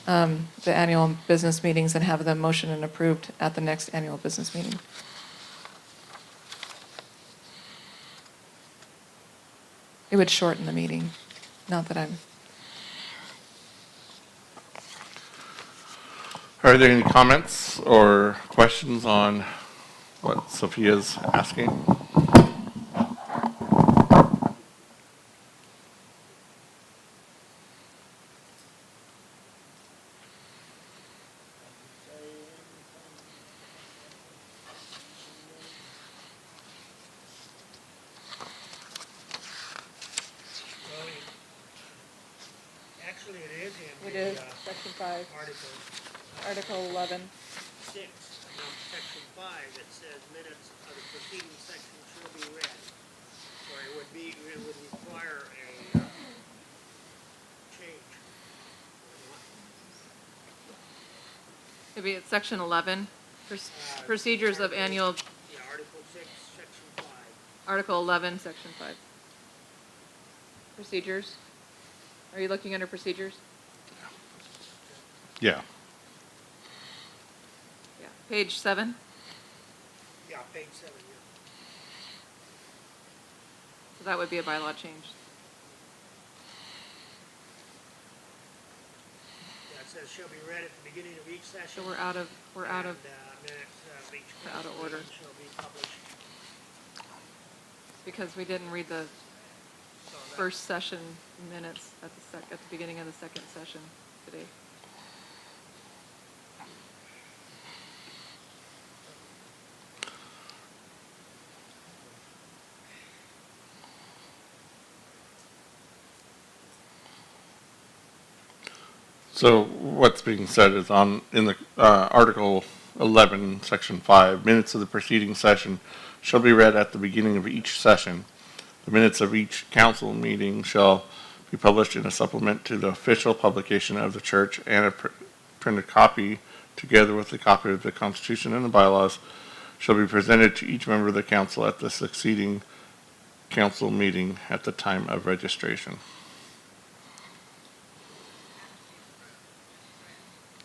the annual business meetings and have them motioned and approved at the next annual business meeting. It would shorten the meeting, not that I'm. Are there any comments or questions on what Sophia's asking? Well, actually, it is in It the, is, section 5, Article 11. 6, section 5, it says minutes of the preceding section shall be read. So it would require a change. Maybe it's section 11, procedures of annual, Yeah, Article 6, section 5. Article 11, section 5. Procedures. Are you looking under procedures? Yeah. Yeah. Page 7. Yeah, page 7, yeah. So that would be a bylaw change. Yeah, it says shall be read at the beginning of each session. So we're out of And, minutes of each We're out of council order. meeting shall be published. because we didn't read the So that- first session minutes at the beginning of the second session today. So what's being said is in the Article 11, Section 5, minutes of the preceding session shall be read at the beginning of each session. The minutes of each council meeting shall be published in a supplement to the official publication of the church, and a printed copy, together with a copy of the Constitution and the bylaws, shall be presented to each member of the council at the succeeding council meeting at the time of registration.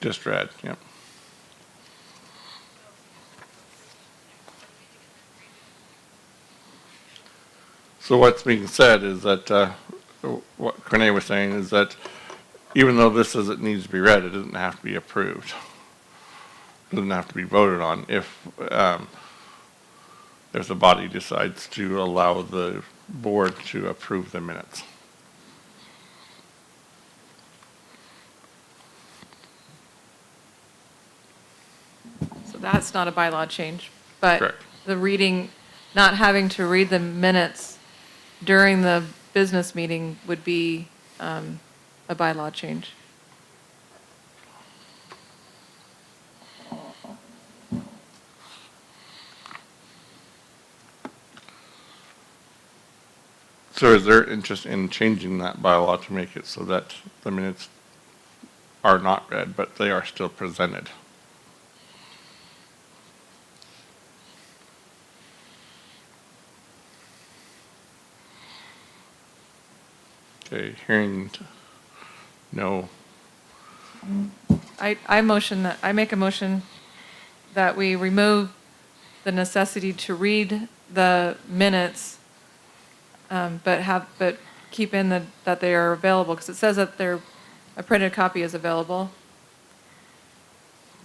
Just read, yep. So what's being said is that, what Corné was saying is that even though this says it needs to be read, it doesn't have to be approved. It doesn't have to be voted on if the body decides to allow the board to approve the minutes. So that's not a bylaw change, but Correct. the reading, not having to read the minutes during the business meeting would be a bylaw change. So is there interest in changing that bylaw to make it so that the minutes are not read, but they are still presented? Okay, hearing no. I make a motion that we remove the necessity to read the minutes, but keep in that they are available, because it says that a printed copy is available,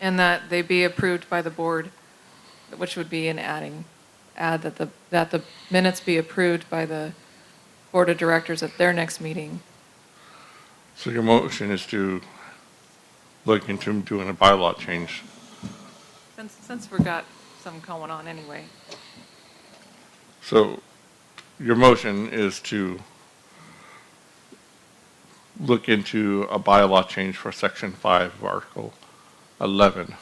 and that they be approved by the board, which would be add that the minutes be approved by the board of directors at their next meeting. So your motion is to look into doing a bylaw change. Since we've got some going on anyway. So your motion is to look into a bylaw change for section 5 of Article 11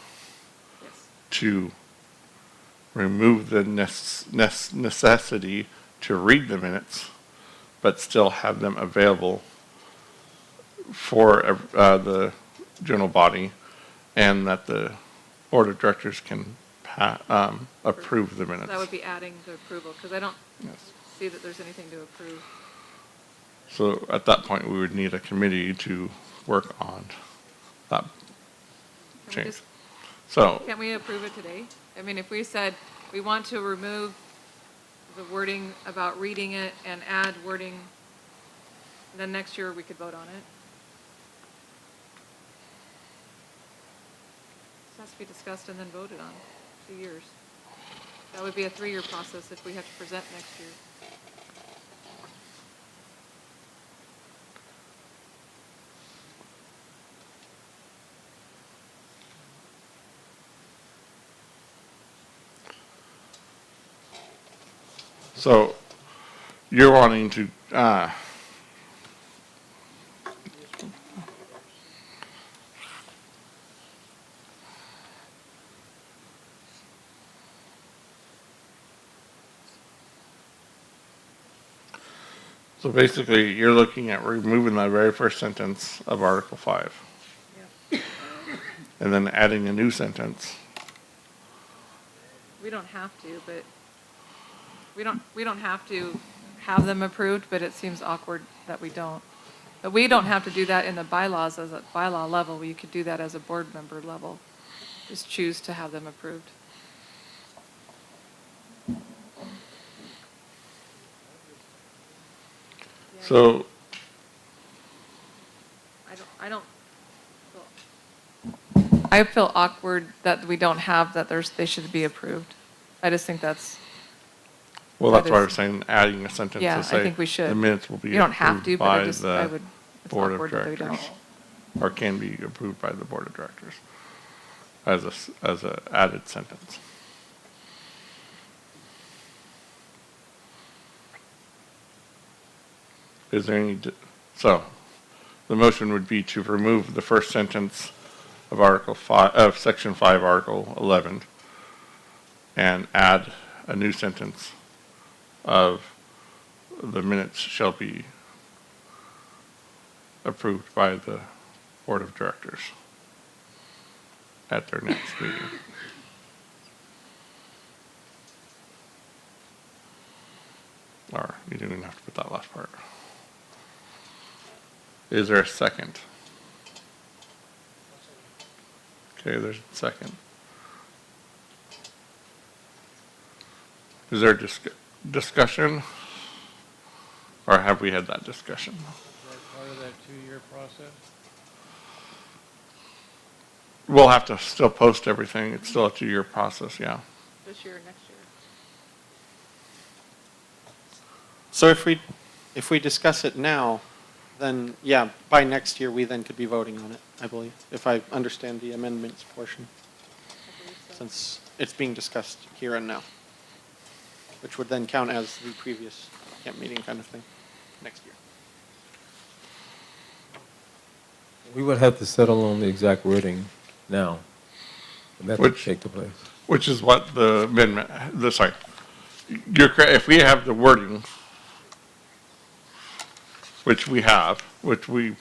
Yes. to remove the necessity to read the minutes, but still have them available for the general body, and that the board of directors can approve the minutes. That would be adding the approval, because I don't Yes. see that there's anything to approve. So at that point, we would need a committee to work on that Can we change. just- So, Can't we approve it today? I mean, if we said we want to remove the wording about reading it and add wording, then next year we could vote on it. This has to be discussed and then voted on, 2 years. That would be a 3-year process if we have to present next year. so you're wanting to, so basically, you're looking at removing the very first sentence of Article 5. Yeah. And then adding a new sentence. We don't have to, but we don't have to have them approved, but it seems awkward that we don't. But we don't have to do that in the bylaws as a bylaw level. We could do that as a board member level. Just choose to have them approved. So, I feel awkward that we don't have that they should be approved. I just think that's, well, that's That why I is- was saying adding a sentence Yeah, to I say think we should. the minutes will be you don't have to, approved but I by just, the it's board of awkward that they directors. don't. Or can be approved by the board of directors as a added sentence. Is there any, so the motion would be to remove the first sentence of Article 5, of Section 5, Article 11, and add a new sentence of the minutes shall be approved by the board of directors at their next meeting. Or you don't even have to put that last part. Is there a second? Okay, there's a second. Is there discussion? Or have we had that discussion? Is that part of that 2-year process? We'll have to still post everything. It's still a 2-year process, yeah. This year, next year. So if we discuss it now, then, yeah, by next year, we then could be voting on it, I believe, if I understand the amendments portion, I believe so. since it's being discussed here and now, which would then count as the previous camp meeting kind of thing next year. We would have to settle on the exact wording now. And that would Which- take the place. Which is what the amendment, sorry. You're correct, if we have the wording, which we have, which we,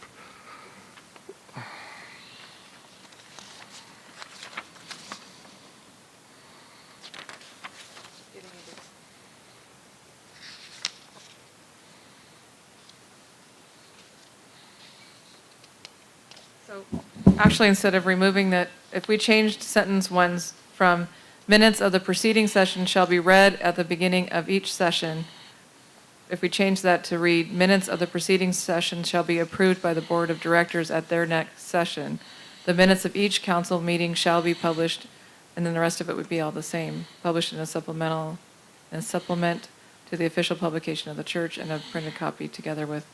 Getting into- So, actually, instead of removing that, if we changed sentence ones from minutes of the preceding session shall be read at the beginning of each session, if we change that to read minutes of the preceding session shall be approved by the board of directors at their next session, the minutes of each council meeting shall be published, and then the rest of it would be all the same, published in a supplement to the official publication of the church, and a printed copy together with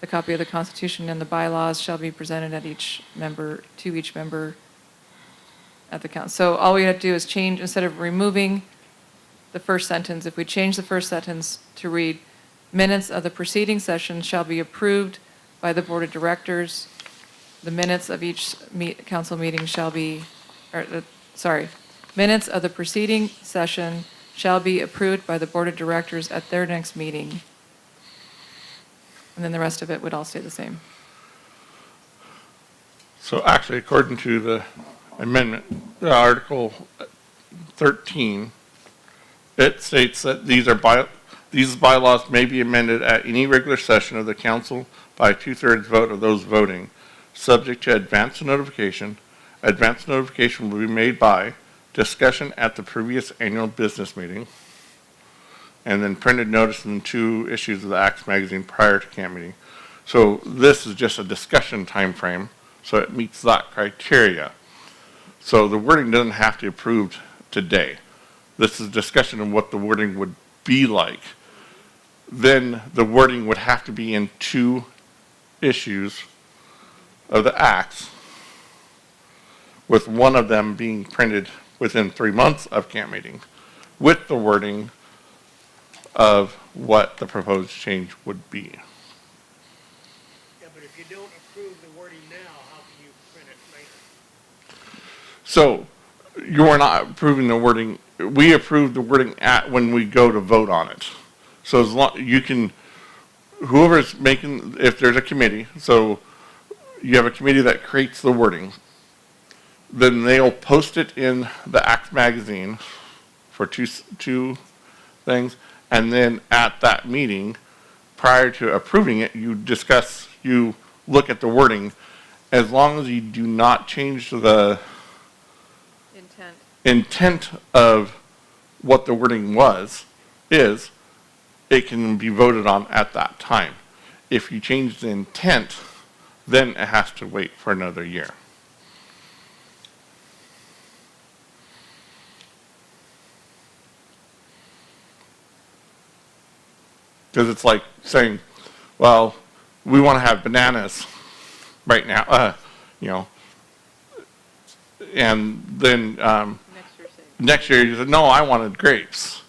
the copy of the Constitution and the bylaws shall be presented to each member at the council. So all we have to do is change, instead of removing the first sentence, if we change the first sentence to read, minutes of the preceding session shall be approved by the board of directors. The minutes of each council meeting shall be, minutes of the preceding session shall be approved by the board of directors at their next meeting. And then the rest of it would all stay the same. So actually, according to the amendment, Article 13, it states that these bylaws may be amended at any regular session of the council by a 2/3 vote of those voting, subject to advance notification. Advance notification will be made by discussion at the previous annual business meeting, and then printed notice in 2 issues of the Axe magazine prior to camp meeting. So this is just a discussion time frame, so it meets that criteria. So the wording doesn't have to be approved today. This is discussion of what the wording would be like. Then the wording would have to be in 2 issues of the Axe, with one of them being printed within 3 months of camp meeting, with the wording of what the proposed change would be. Yeah, but if you don't approve the wording now, how can you print it later? So you're not approving the wording. We approve the wording when we go to vote on it. So as long you can, whoever's making, if there's a committee, so you have a committee that creates the wording, then they'll post it in the Axe magazine for two things, and then at that meeting, prior to approving it, you look at the wording. As long as you do not change the intent of what the wording is, it can be voted on at that time. If you change the intent, then it has to wait for another year. Because it's like saying, well, we want to have bananas right now, and then next year you said, no, I wanted grapes.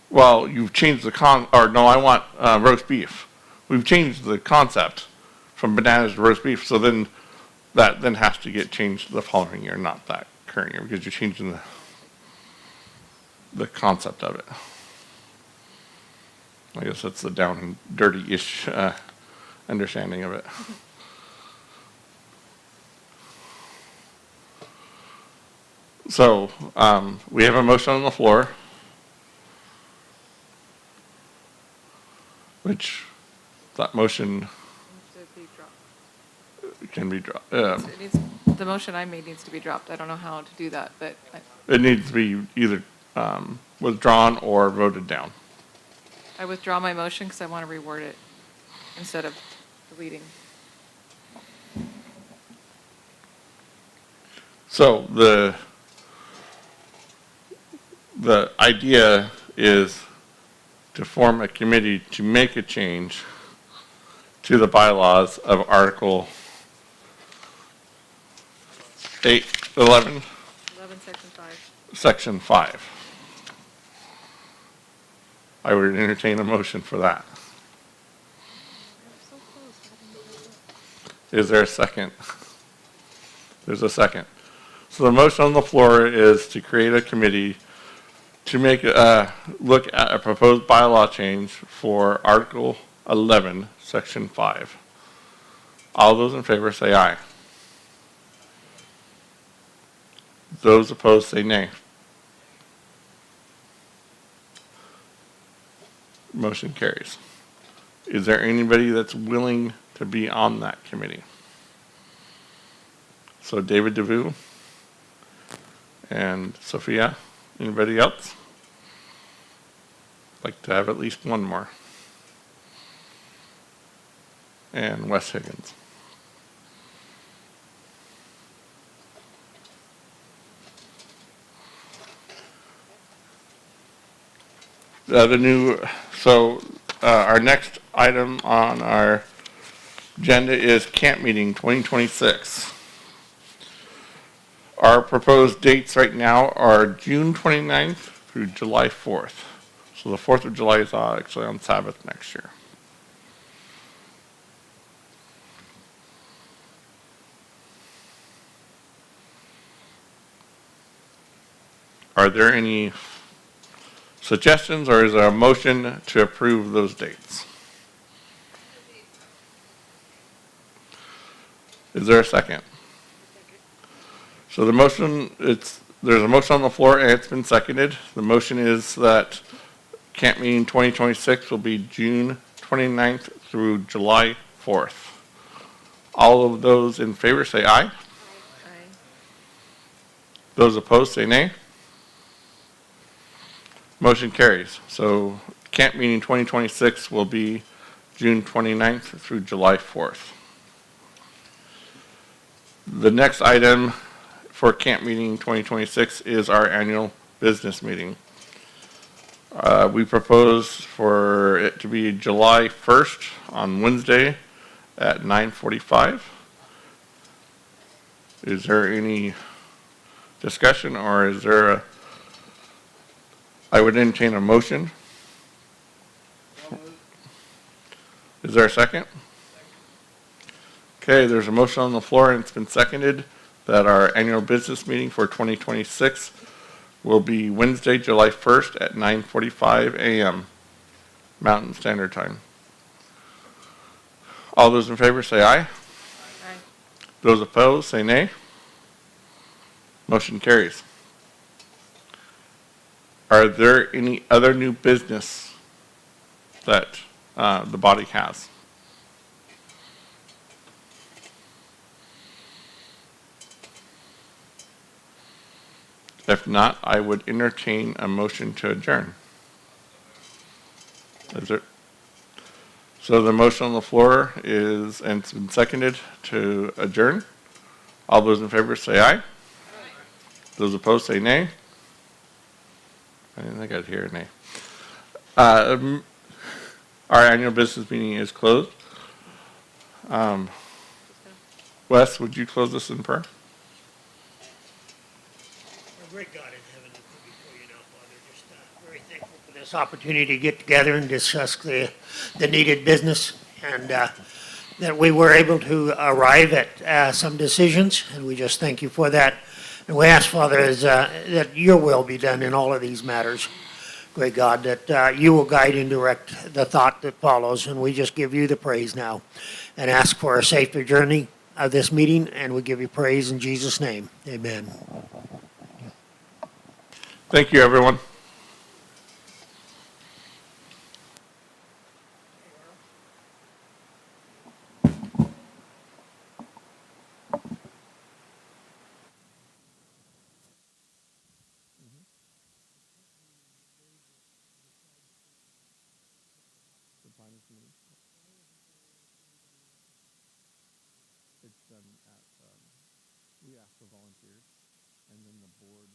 Well, you've changed no, I want roast beef. We've changed the concept from bananas to roast beef, so then that then has to get changed the following year, not that current year, because you're changing the concept of it. I guess that's the down and dirty-ish understanding of it. So we have a motion on the floor, which that motion can be dropped. The motion I made needs to be dropped. I don't know how to do that, but. It needs to be either withdrawn or voted down. I withdraw my motion because I want to reword it instead of deleting. So the idea is to form a committee to make a change to the bylaws of Article 11, Section 5. I would entertain a motion for that. Is there a second? There's a second. So the motion on the floor is to create a committee to make look at a proposed bylaw change for Article 11, Section 5. All those in favor say aye. Those opposed say nay. Motion carries. Is there anybody that's willing to be on that committee? So David DeVue and Sophia. Anybody else? Like to have at least one more. And Wes Higgins. Our next item on our agenda is Camp Meeting 2026. Our proposed dates right now are June 29th through July 4th. So the 4th of July is actually on Sabbath next year. Are there any suggestions, or is there a motion to approve those dates? Is there a second? So there's a motion on the floor and it's been seconded. The motion is that Camp Meeting 2026 will be June 29th through July 4th. All of those in favor say aye. Those opposed say nay. Motion carries. So Camp Meeting 2026 will be June 29th through July 4th. The next item for Camp Meeting 2026 is our annual business meeting. We propose for it to be July 1st on Wednesday at 9:45. Is there any discussion, or is there I would entertain a motion. Is there a second? Okay, there's a motion on the floor and it's been seconded that our annual business meeting for 2026 will be Wednesday, July 1st at 9:45 a.m. Mountain Standard Time. All those in favor say aye. Aye. Those opposed say nay. Motion carries. Are there any other new business that the body has? If not, I would entertain a motion to adjourn. Is there? So the motion on the floor is, and it's been seconded to adjourn. All those in favor say aye. Aye. Those opposed say nay. I didn't think I'd hear a nay. Our annual business meeting is closed. Wes, would you close this in prayer? Our great God in heaven, we come before you now, Father, just very thankful for this opportunity to get together and discuss the needed business, and that we were able to arrive at some decisions, and we just thank you for that. And we ask, Father, that your will be done in all of these matters. Great God, that you will guide and direct the thought that follows, and we just give you the praise now and ask for a safer journey of this meeting, and we give you praise in Jesus' name. Amen. Thank you, everyone. It's done at, we ask for volunteers, and then the board